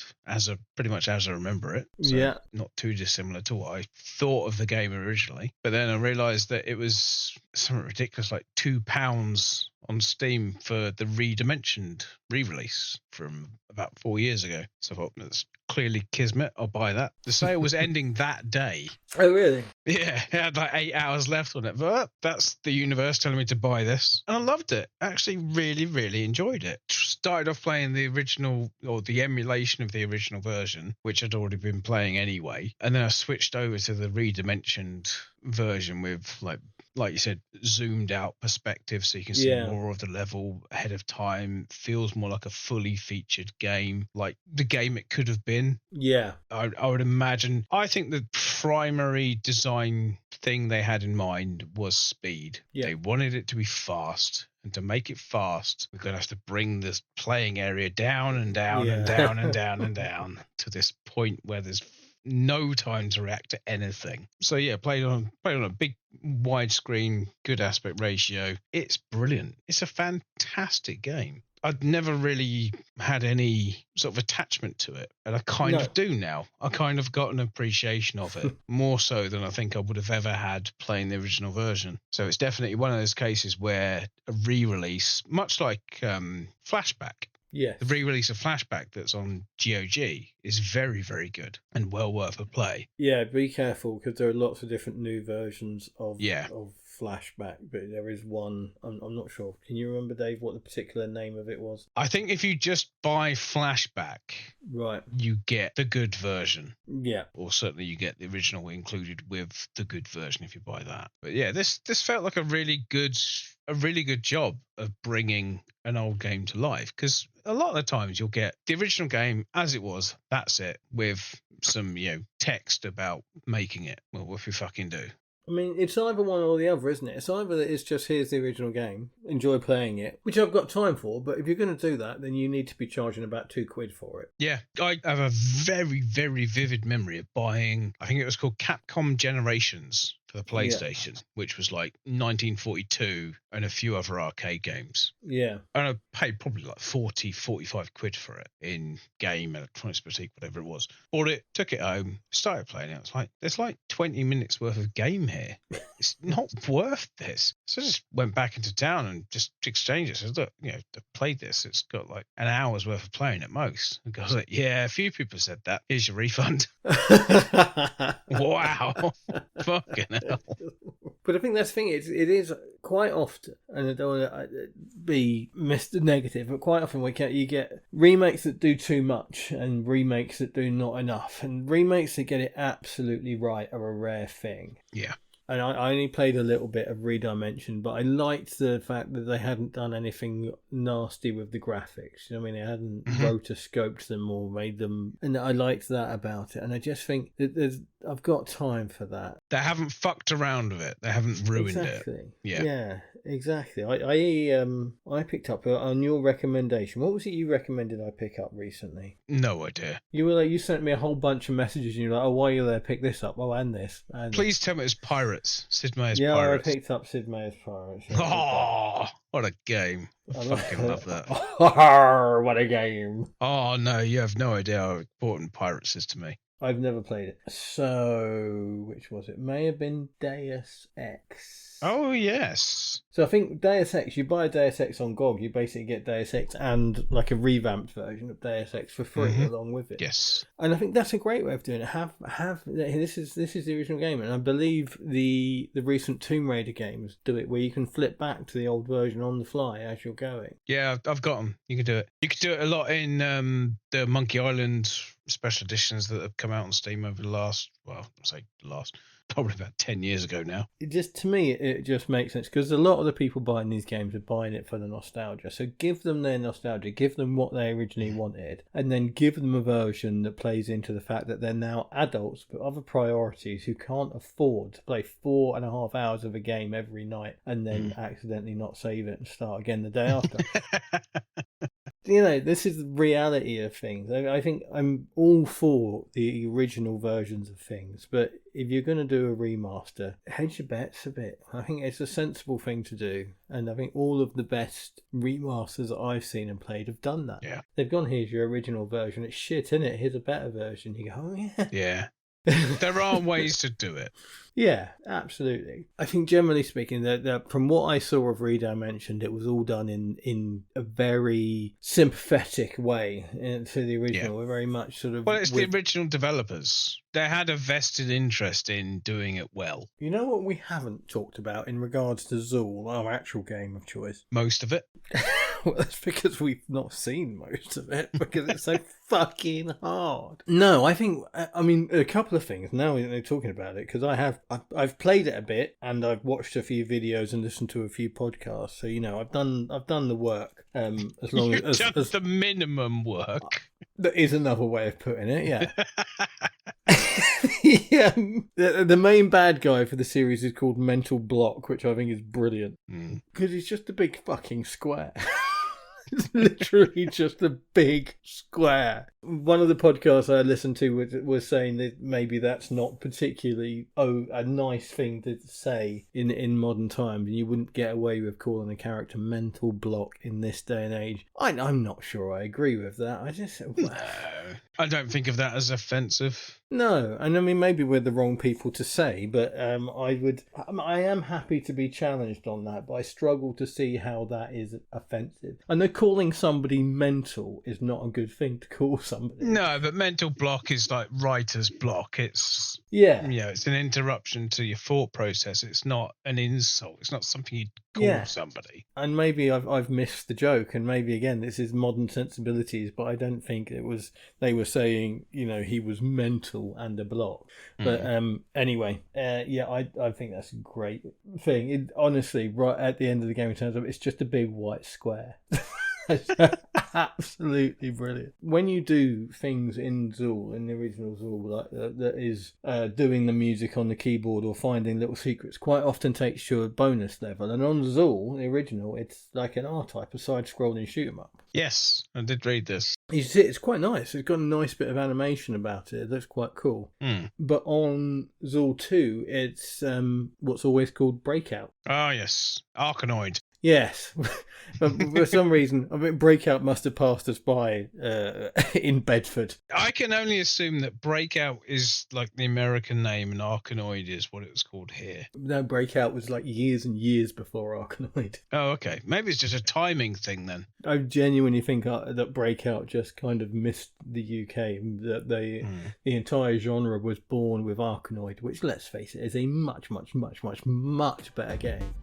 pretty much as I remember it. So not too dissimilar to what I thought of the game originally. But then I realised that it was something ridiculous, like £2 on Steam for the redimensioned re-release from about 4 years ago. So I thought, that's clearly kismet, I'll buy that. The sale was ending that day. Oh, really? Yeah, it had like 8 hours left on it. But that's the universe telling me to buy this. And I loved it. I actually really, really enjoyed it. Started off playing the original, or the emulation of the original version, which I'd already been playing anyway. And then I switched over to the redimensioned version with, like you said, zoomed out perspective, so you can see more of the level ahead of time. Feels more like a fully featured game, like the game it could have been. Yeah. I would imagine. I think the primary design thing they had in mind was speed. Yeah. They wanted it to be fast. And to make it fast, we're going to have to bring this playing area down and down and down and down and down to this point where there's no time to react to anything. So played on a big widescreen, good aspect ratio. It's brilliant. It's a fantastic game. I'd never really had any sort of attachment to it, and I kind of do now. I kind of got an appreciation of it, more so than I think I would have ever had playing the original version. So it's definitely one of those cases where a re-release, much like Flashback, the re-release of Flashback that's on GOG is very, very good and well worth a play. Yeah, be careful, because there are lots of different new versions of Flashback, but there is one, I'm not sure. Can you remember, Dave, what the particular name of it was? I think if you just buy Flashback, you get the good version. Yeah. Or certainly you get the original included with the good version if you buy that. But this felt like a really good job of bringing an old game to life, because a lot of the times you'll get the original game as it was, that's it, with some text about making it. Well, what if you fucking do? I mean, it's either one or the other, isn't it? It's either that it's just, here's the original game, enjoy playing it, which I've got time for, but if you're going to do that, then you need to be charging about £2 for it. Yeah, I have a very, very vivid memory of buying, I think it was called Capcom Generations for the PlayStation, which was like 1942 and a few other arcade games. Yeah. And I paid probably like 40, 45 quid for it in Game, Electronics Boutique, whatever it was. Bought it, took it home, started playing it. It's like, there's like 20 minutes worth of game here. It's not worth this. So I just went back into town and just exchanged it. So look, I played this. It's got like an hour's worth of playing at most. And I was like, yeah, a few people said that. Here's your refund. Wow. Fucking hell. But I think that's the thing. It is quite often, and I don't want to be Mr. Negative, but quite often you get remakes that do too much and remakes that do not enough. And remakes that get it absolutely right are a rare thing. Yeah. And I only played a little bit of Redimension, but I liked the fact that they hadn't done anything nasty with the graphics. You know what I mean? They hadn't rotoscoped them or made them... And I liked that about it. And I just think that I've got time for that. They haven't fucked around with it. They haven't ruined it. Yeah, exactly. I picked up on your recommendation. What was it you recommended I pick up recently? No idea. You sent me a whole bunch of messages and you're like, oh, while you're there, pick this up. Oh, and this. Please tell me it's Pirates. Sid Meier's Pirates. Yeah, I picked up Sid Meier's Pirates. Oh, what a game. I fucking love that. What a game. Oh, no, you have no idea how important Pirates is to me. I've never played it. So, which was it? May have been Deus Ex. Oh, yes. So I think Deus Ex, you buy a Deus Ex on GOG, you basically get Deus Ex and like a revamped version of Deus Ex for free along with it. Yes. And I think that's a great way of doing it. This is the original game, and I believe the recent Tomb Raider games do it where you can flip back to the old version on the fly as you're going. Yeah, I've got them. You can do it. You can do it a lot in the Monkey Island special editions that have come out on Steam over probably about 10 years ago now. To me, it just makes sense because a lot of the people buying these games are buying it for the nostalgia. So give them their nostalgia, give them what they originally wanted, and then give them a version that plays into the fact that they're now adults with other priorities who can't afford to play 4.5 hours of a game every night and then accidentally not save it and start again the day after. This is the reality of things. I think I'm all for the original versions of things, but if you're going to do a remaster, hedge your bets a bit. I think it's a sensible thing to do, and I think all of the best remasters that I've seen and played have done that. Yeah. They've gone, here's your original version, it's shit, isn't it? Here's a better version. You go, oh yeah. Yeah. There are ways to do it. Yeah, absolutely. I think generally speaking, that from what I saw of Redimensioned, it was all done in a very sympathetic way to the original. We're very much sort of... Well, it's the original developers. They had a vested interest in doing it well. You know what we haven't talked about in regards to Zool, our actual game of choice? Most of it. Well, that's because we've not seen most of it, because it's so fucking hard. No, I think, a couple of things, now we're talking about it, because I've played it a bit, and I've watched a few videos and listened to a few podcasts, so, I've done the work. As long as the minimum work. That is another way of putting it, yeah. The main bad guy for the series is called Mental Block, which I think is brilliant. Because he's just a big fucking square. It's literally just a big square. One of the podcasts I listened to was saying that maybe that's not particularly a nice thing to say in modern times, and you wouldn't get away with calling a character Mental Block in this day and age. I'm not sure I agree with that. No, I don't think of that as offensive. No, and maybe we're the wrong people to say, but I am happy to be challenged on that, but I struggle to see how that is offensive. I know calling somebody mental is not a good thing to call somebody. No, but mental block is like writer's block. It's it's an interruption to your thought process. It's not an insult. It's not something you'd call somebody. And maybe I've missed the joke, and maybe again this is modern sensibilities, but I don't think it was. They were saying he was mental and a block. But anyway, I think that's a great thing. Honestly, right at the end of the game, it turns out it's just a big white square. Absolutely brilliant. When you do things in Zool, in the original Zool, like that is doing the music on the keyboard or finding little secrets, quite often takes you a bonus level. And on Zool, the original, it's like an R-type, a side-scrolling shoot 'em up. Yes, I did read this. You see, it's quite nice. It's got a nice bit of animation about it. It looks quite cool. But on Zool 2, it's what's always called Breakout. Oh, yes. Arkanoid. Yes. But for some reason, I mean, Breakout must have passed us by in Bedford. I can only assume that Breakout is like the American name and Arkanoid is what it was called here. No, Breakout was like years and years before Arkanoid. Oh, okay. Maybe it's just a timing thing then. I genuinely think that Breakout just kind of missed the UK. That the entire genre was born with Arkanoid, which, let's face it, is a much, much, much, much, much better game.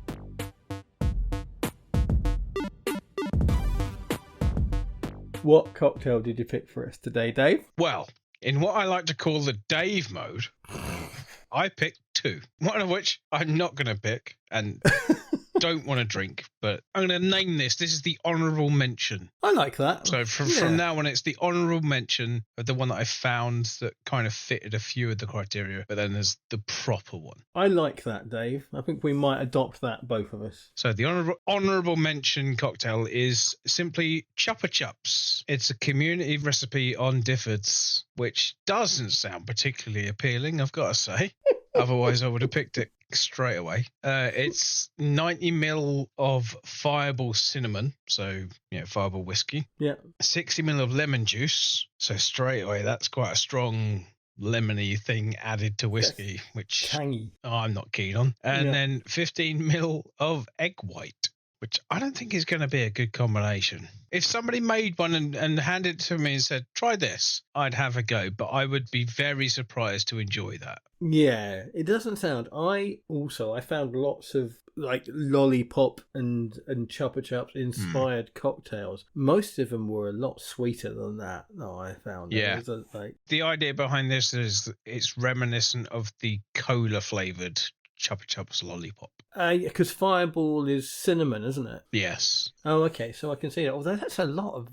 What cocktail did you pick for us today, Dave? Well, in what I like to call the Dave mode, I picked two. One of which I'm not going to pick and don't want to drink, but I'm going to name this. This is the honourable mention. I like that. So from now on, it's the honourable mention of the one that I found that kind of fitted a few of the criteria, but then there's the proper one. I like that, Dave. I think we might adopt that, both of us. So the honourable mention cocktail is simply Chupa Chups. It's a community recipe on Difford's, which doesn't sound particularly appealing, I've got to say. Otherwise, I would have picked it straight away. It's 90 ml of Fireball cinnamon, so Fireball whiskey. Yeah. 60 ml of lemon juice, so straight away that's quite a strong lemony thing added to whiskey, which tangy. I'm not keen on. And then 15 ml of egg white, which I don't think is going to be a good combination. If somebody made one and handed it to me and said, try this, I'd have a go, but I would be very surprised to enjoy that. Yeah, it doesn't sound... I found lots of like lollipop and Chupa Chups inspired cocktails. Most of them were a lot sweeter than that. No, I found. Yeah. The idea behind this is it's reminiscent of the cola flavoured Chupa Chups lollipop. Because Fireball is cinnamon, isn't it? Yes. Oh, okay. So I can see that. Although that's a lot of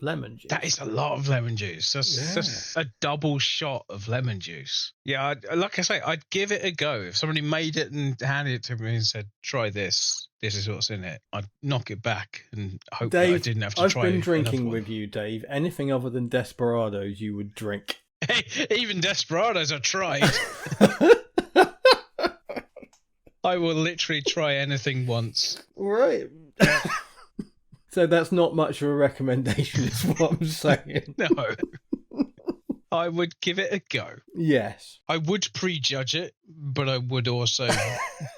lemon juice. That is a lot of lemon juice. That's a double shot of lemon juice. Yeah, like I say, I'd give it a go. If somebody made it and handed it to me and said, try this, this is what's in it, I'd knock it back and hope Dave, that I didn't have to try it. I've been drinking with you, Dave. Anything other than Desperados you would drink. Hey, even Desperados I tried. I will literally try anything once. Right. So that's not much of a recommendation, is what I'm saying. No. I would give it a go. Yes. I would prejudge it, but I would also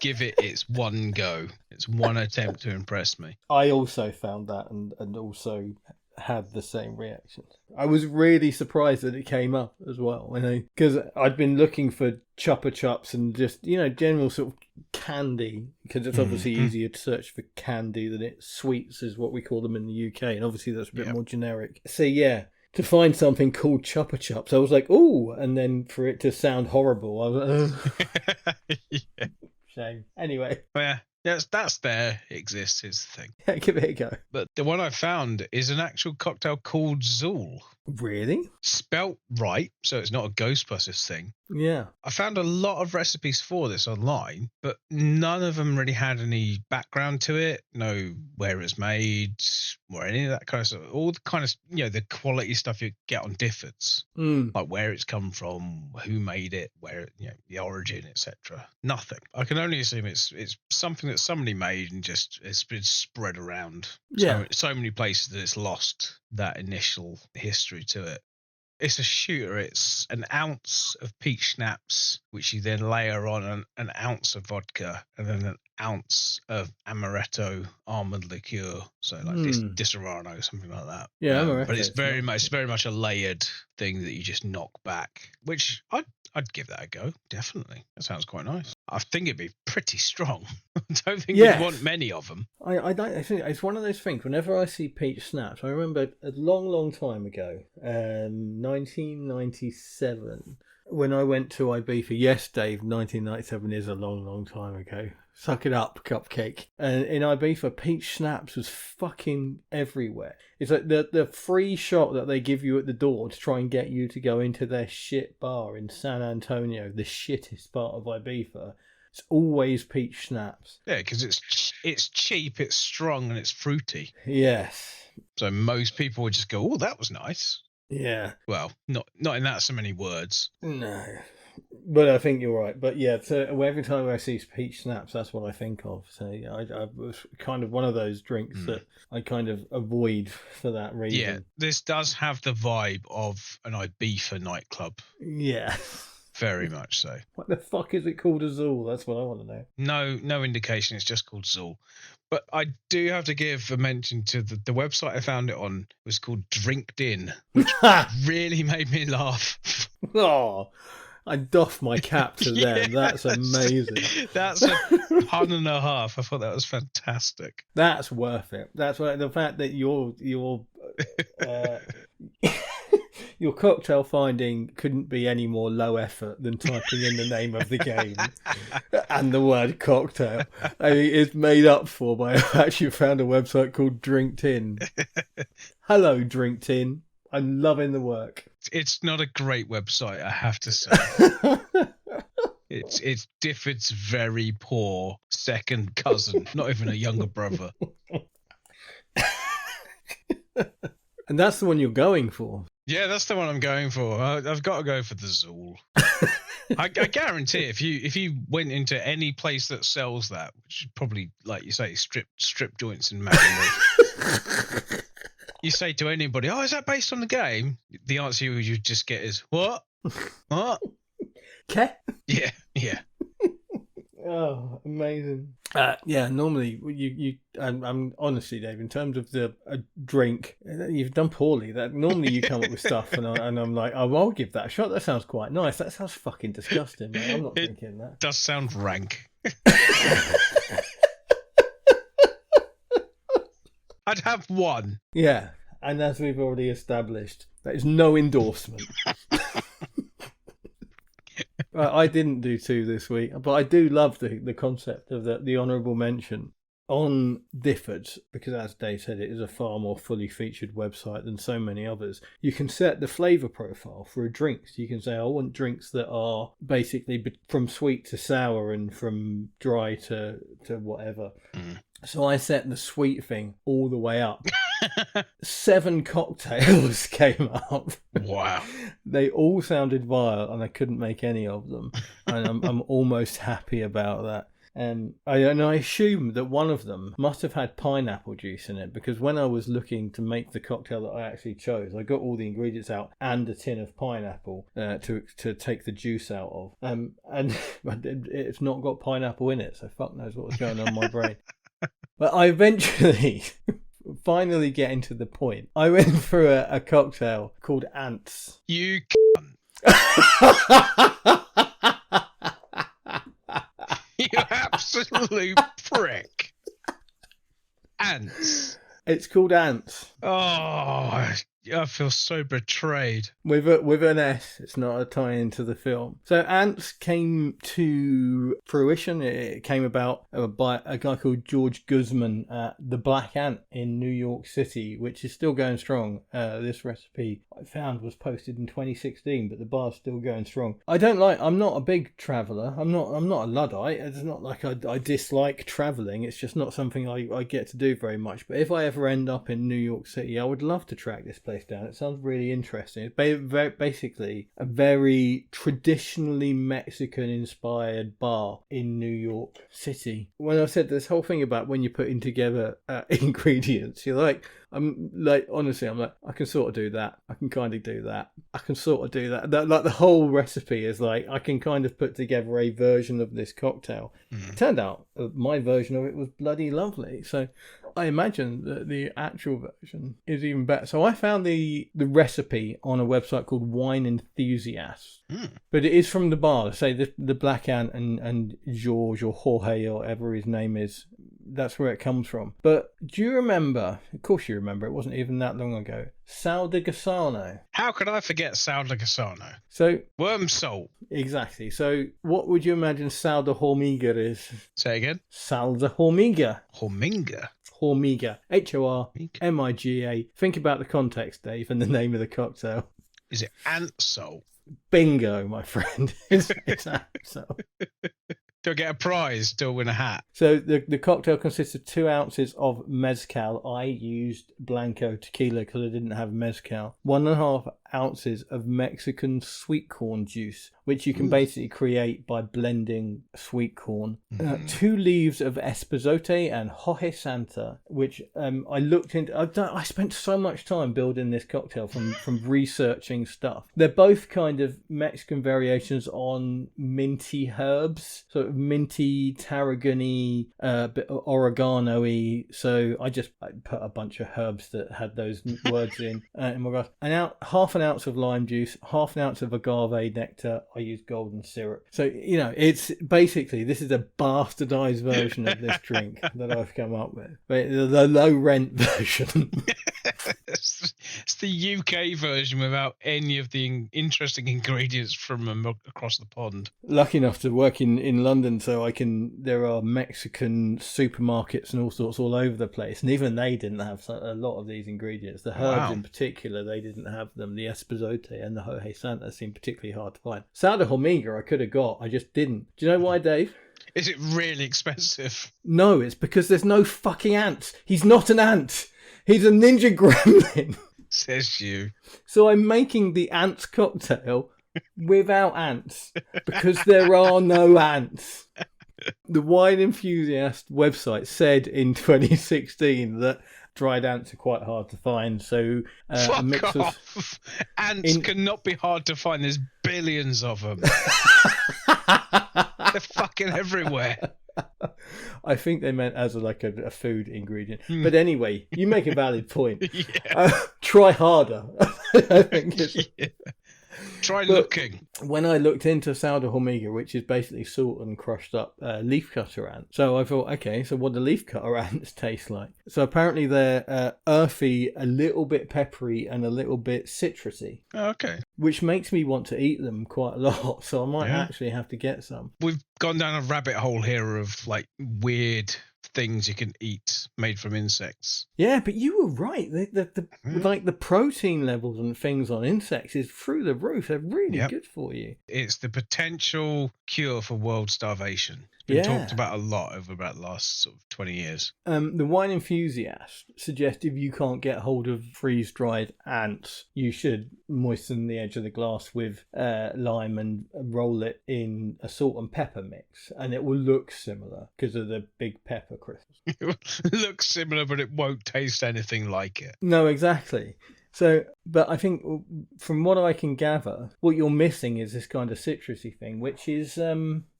give it its one go. It's one attempt to impress me. I also found that and also had the same reaction. I was really surprised that it came up as well, because I'd been looking for Chupa Chups and just, general sort of candy, because it's obviously easier to search for candy than it's sweets, is what we call them in the UK, and obviously that's a bit more generic. So yeah, to find something called Chupa Chups, I was like, ooh, and then for it to sound horrible, I was like, yeah. Shame. Anyway. Yeah. Yes, that's there. It exists, is the thing. Yeah, give it a go. But the one I found is an actual cocktail called Zool. Really? Spelt right, so it's not a Ghostbusters thing. Yeah. I found a lot of recipes for this online, but none of them really had any background to it. No, where it's made, or any of that kind of stuff. All the kind of, the quality stuff you get on Difford's. Like where it's come from, who made it, where, the origin, etc. Nothing. I can only assume it's something that somebody made and just it's been spread around so many places that it's lost that initial history to it. It's a shooter. It's an ounce of peach schnapps, which you then layer on an ounce of vodka and then an ounce of amaretto almond liqueur. So like Disaronno, something like that. Yeah, amaretto. But it's very much a layered thing that you just knock back, which I'd give that a go. Definitely. That sounds quite nice. I think it'd be pretty strong. I don't think we'd want many of them. I think it's one of those things. Whenever I see peach snaps, I remember a long time ago, 1997, when I went to Ibiza. Yes, Dave, 1997 is a long time ago. Suck it up, cupcake. And in Ibiza, peach schnapps was fucking everywhere. It's like the free shot that they give you at the door to try and get you to go into their shit bar in San Antonio, the shittest part of Ibiza. It's always peach schnapps. Yeah, because it's cheap, it's strong, and it's fruity. Yes. So most people would just go, "Oh, that was nice." Yeah. Well, not in that so many words. No. But I think you're right. But yeah, so every time I see peach snaps, that's what I think of. So yeah, I was kind of one of those drinks that I kind of avoid for that reason. Yeah, this does have the vibe of an Ibiza nightclub. Yeah. Very much so. What the fuck is it called, a Zool? That's what I want to know. No indication. It's just called Zool. But I do have to give a mention to the website I found it on was called Drinkedin, which really made me laugh. Oh, I doff my cap to them. That's amazing. That's a pun and a half. I thought that was fantastic. That's worth it. That's why the fact that your cocktail finding couldn't be any more low effort than typing in the name of the game and the word cocktail. I mean, it's made up for by the fact you found a website called Drinkedin. Hello, Drinkedin. I'm loving the work. It's not a great website, I have to say. It's Difford's very poor second cousin, not even a younger brother. And that's the one you're going for. Yeah, that's the one I'm going for. I've got to go for the Zool. I guarantee if you went into any place that sells that, which is probably, like you say, strip joints and macaroni, you say to anybody, "Oh, is that based on the game?" The answer you just get is, "What? What? Okay." Yeah. Oh, amazing. Yeah, normally I'm honestly, Dave, in terms of the drink, you've done poorly. That normally you come up with stuff, and I'm like, oh, I'll give that a shot. That sounds quite nice. That sounds fucking disgusting, man. I'm not drinking that. Does sound rank. I'd have one. Yeah, and as we've already established, that is no endorsement. I didn't do two this week, but I do love the concept of the honourable mention on Difford's, because as Dave said, it is a far more fully featured website than so many others. You can set the flavour profile for a drink. So you can say, I want drinks that are basically from sweet to sour and from dry to whatever. So I set the sweet thing all the way up. 7 cocktails came up. Wow. They all sounded vile and I couldn't make any of them. And I'm almost happy about that. And I assume that one of them must have had pineapple juice in it, because when I was looking to make the cocktail that I actually chose, I got all the ingredients out and a tin of pineapple to take the juice out of. And it's not got pineapple in it, so fuck knows what was going on in my brain. But I eventually, finally getting to the point, I went for a cocktail called Ants. You You absolute prick. Ants. It's called Ants. Oh, I feel so betrayed. With an S, it's not a tie-in to the film. So Ants came to fruition. It came about by a guy called George Guzman at the Black Ant in New York City, which is still going strong. This recipe I found was posted in 2016, but the bar's still going strong. I'm not a big traveller. I'm not a Luddite. It's not like I dislike travelling. It's just not something I get to do very much. But if I ever end up in New York City, I would love to track this place down. It sounds really interesting. It's basically a very traditionally Mexican inspired bar in New York City. When I said this whole thing about when you're putting together ingredients, honestly, I can sort of do that. I can kind of do that. I can sort of do that. Like the whole recipe is like, I can kind of put together a version of this cocktail. It turned out my version of it was bloody lovely. So I imagine that the actual version is even better. So I found the recipe on a website called Wine Enthusiast. But it is from the bar. Say the Black Ant and George or Jorge or whatever his name is. That's where it comes from. But do you remember? Of course you remember. It wasn't even that long ago. Sal de Gusano. How could I forget Sal de Gusano? So worm salt. Exactly. So what would you imagine Sal de Hormiga is? Say again. Sal de Hormiga. Hormiga. Hormiga. Hormiga. Think about the context, Dave, and the name of the cocktail. Is it ant salt? Bingo, my friend. It's ant salt. Do I get a prize? Still win a hat? So the cocktail consists of 2 ounces of mezcal. I used Blanco tequila because I didn't have mezcal. 1.5 ounces of Mexican sweet corn juice, which you can basically create by blending sweet corn. 2 leaves of espozote and hoje santa, which I looked into. I spent so much time building this cocktail from researching stuff. They're both kind of Mexican variations on minty herbs, sort of minty, tarragon-y, bit of oregano-y. So I put a bunch of herbs that had those words in my glass. And half an ounce of lime juice, half an ounce of agave nectar. I use golden syrup. So, it's basically, this is a bastardized version of this drink that I've come up with. But the low rent version. It's the UK version without any of the interesting ingredients from across the pond. Lucky enough to work in London, so there are Mexican supermarkets and all sorts all over the place, and even they didn't have a lot of these ingredients. The herbs in particular, they didn't have them. The espozote and the hoje santa seemed particularly hard to find. Sour Hormiga I could have got, I just didn't. Do you know why, Dave? Is it really expensive? No, it's because there's no fucking ants. He's not an ant. He's a ninja gremlin. Says you. So I'm making the ants cocktail without ants because there are no ants. The Wine Enthusiast website said in 2016 that dried ants are quite hard to find. So fuck off. Ants cannot be hard to find. There's billions of them. They're fucking everywhere. I think they meant as a food ingredient. But anyway, you make a valid point. Try harder. I think it's... Yeah. Try looking. When I looked into Sour Hormiga, which is basically salt and crushed up leafcutter ant, so I thought, okay, so what do leafcutter ants taste like? So apparently they're earthy, a little bit peppery, and a little bit citrusy. Oh, okay. Which makes me want to eat them quite a lot, so I might actually have to get some. We've gone down a rabbit hole here of weird things you can eat made from insects. Yeah, but you were right. The protein levels and things on insects is through the roof. They're really good for you. It's the potential cure for world starvation. It's been talked about a lot over about the last sort of 20 years. The Wine Enthusiast suggests if you can't get hold of freeze-dried ants, you should moisten the edge of the glass with lime and roll it in a salt and pepper mix, and it will look similar because of the big pepper crystals. It will look similar, but it won't taste anything like it. No, exactly. So, but I think from what I can gather, what you're missing is this kind of citrusy thing, which is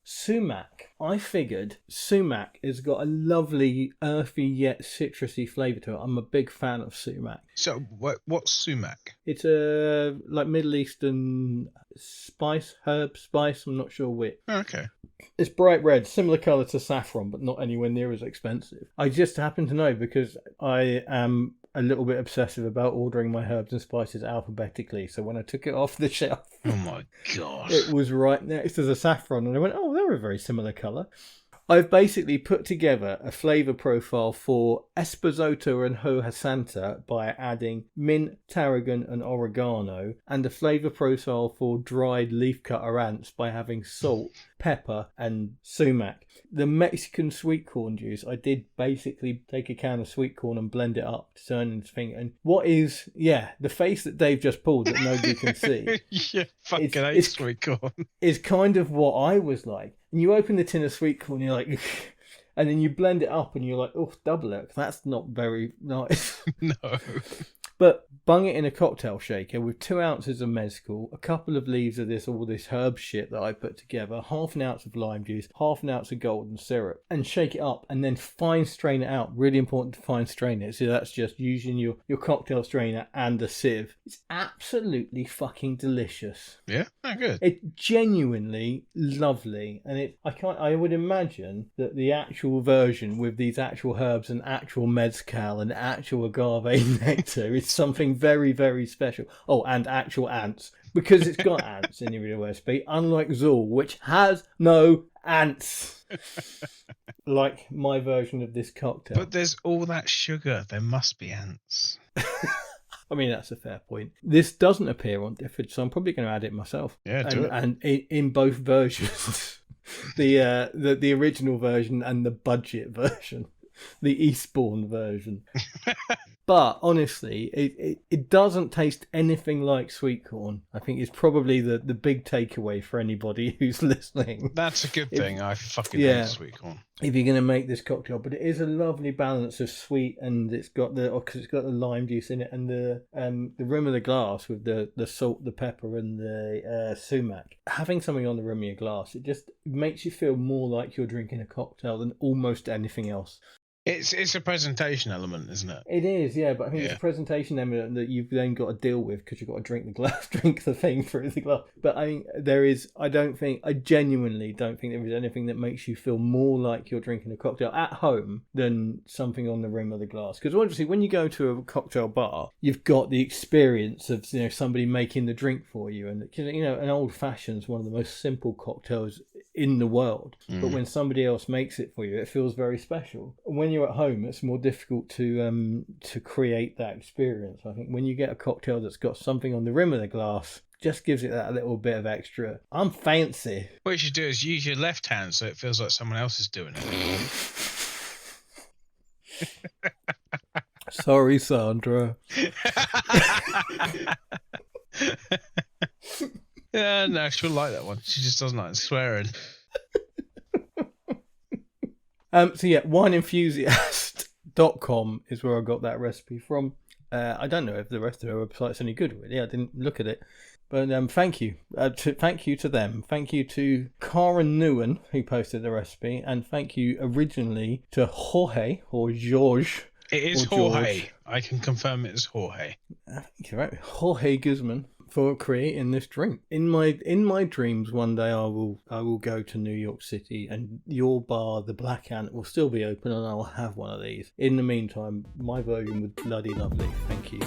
sumac. I figured sumac has got a lovely earthy yet citrusy flavour to it. I'm a big fan of sumac. So what's sumac? It's a Middle Eastern herb spice. I'm not sure which. Oh, okay. It's bright red, similar colour to saffron, but not anywhere near as expensive. I just happen to know because I am a little bit obsessive about ordering my herbs and spices alphabetically. So when I took it off the shelf, oh my god, it was right next to the saffron, and I went, "Oh, they're a very similar colour." I've basically put together a flavour profile for espozoto and hoja santa by adding mint, tarragon and oregano, and a flavour profile for dried leafcutter ants by having salt, pepper and sumac. The Mexican sweet corn juice, I did basically take a can of sweet corn and blend it up to turn into thing. And what is, the face that Dave just pulled that nobody can see. Fucking hate sweet corn. Is kind of what I was like. And you open the tin of sweet corn, you're like, and then you blend it up and you're like, oh, double it. That's not very nice. No. But bung it in a cocktail shaker with 2 ounces of mezcal, a couple of leaves of all this herb shit that I put together, half an ounce of lime juice, half an ounce of golden syrup, and shake it up and then fine strain it out. Really important to fine strain it. So that's just using your cocktail strainer and a sieve. It's absolutely fucking delicious. Yeah, good. It's genuinely lovely, and I would imagine that the actual version with these actual herbs and actual mezcal and actual agave nectar is something very, very special. Oh, and actual ants, because it's got ants in the real recipe, unlike Zool, which has no ants. Like my version of this cocktail. But there's all that sugar. There must be ants. I mean, that's a fair point. This doesn't appear on Difford, so I'm probably going to add it myself. Yeah, do it. And in both versions. the original version and the budget version, the Eastbourne version. But honestly, it doesn't taste anything like sweet corn. I think it's probably the big takeaway for anybody who's listening. That's a good thing. I fucking hate sweet corn. If you're going to make this cocktail, but it is a lovely balance of sweet, and it's got the lime juice in it, and the rim of the glass with the salt, the pepper, and the sumac. Having something on the rim of your glass, it just makes you feel more like you're drinking a cocktail than almost anything else. It's a presentation element, isn't it? It is, yeah, but I think it's a presentation element that you've then got to deal with because you've got to drink the thing through the glass. But I think I genuinely don't think there is anything that makes you feel more like you're drinking a cocktail at home than something on the rim of the glass. Because obviously when you go to a cocktail bar, you've got the experience of somebody making the drink for you. And an old fashioned is one of the most simple cocktails in the world. But when somebody else makes it for you, it feels very special. When you're at home, it's more difficult to create that experience. I think when you get a cocktail that's got something on the rim of the glass, just gives it that little bit of extra. I'm fancy. What you should do is use your left hand so it feels like someone else is doing it. Sorry, Sandra. Yeah, no, she'll like that one. She just doesn't like swearing. wineenthusiast.com is where I got that recipe from. I don't know if the rest of their website's any good, really. I didn't look at it. But thank you. Thank you to them. Thank you to Karen Newen, who posted the recipe. And thank you originally to Jorge, or George. It is Jorge. I can confirm it is Jorge. I think you're right. Jorge Guzman, for creating this drink. In my dreams, one day I will go to New York City, and your bar, the Black Ant, will still be open, and I'll have one of these. In the meantime, my version was bloody lovely. Thank you.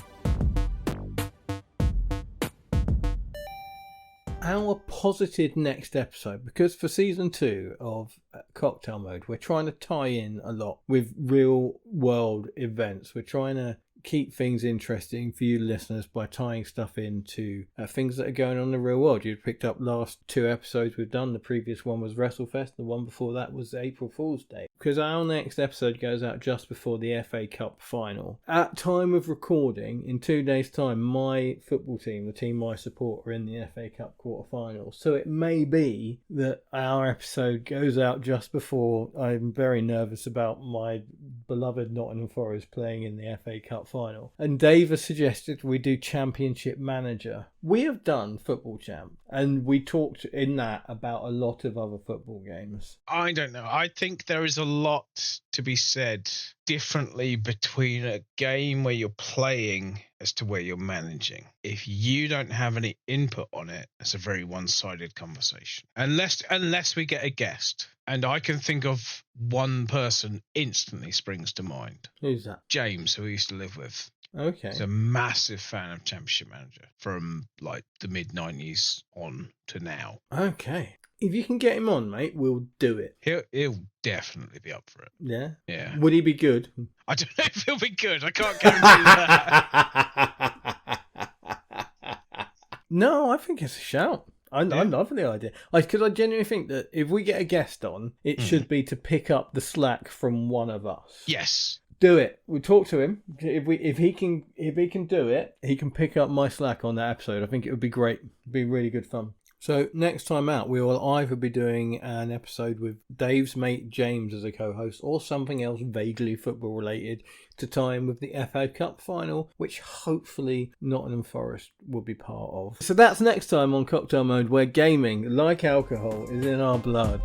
Our posited next episode, because for season 2 of Cocktail Mode, we're trying to tie in a lot with real world events. We're trying to keep things interesting for you listeners by tying stuff into things that are going on in the real world. You've picked up last 2 episodes we've done. The previous one was WrestleFest. The one before that was April Fool's Day. Because our next episode goes out just before the FA Cup final. At time of recording, in 2 days' time, my football team, the team I support, are in the FA Cup quarter-finals. So it may be that our episode goes out just before. I'm very nervous about my beloved Nottingham Forest playing in the FA Cup final. And Dave has suggested we do Championship Manager. We have done Football Champ, and we talked in that about a lot of other football games. I don't know. I think there is a lot to be said differently between a game where you're playing as to where you're managing. If you don't have any input on it, it's a very one-sided conversation. Unless we get a guest. And I can think of one person instantly springs to mind. Who's that? James, who we used to live with. Okay. He's a massive fan of Championship Manager from like the mid-90s on to now. Okay. If you can get him on, mate, we'll do it. He'll definitely be up for it. Yeah? Yeah. Would he be good? I don't know if he'll be good. I can't guarantee that. No, I think it's a shout. I love the idea. Because I genuinely think that if we get a guest on, it should be to pick up the slack from one of us. Yes. Do it. We'll talk to him. If he can do it, he can pick up my slack on that episode. I think it would be great. It'd be really good fun. So next time out, we will either be doing an episode with Dave's mate James as a co-host, or something else vaguely football related to tie in with the FA Cup final, which hopefully Nottingham Forest will be part of. So that's next time on Cocktail Mode, where gaming, like alcohol, is in our blood.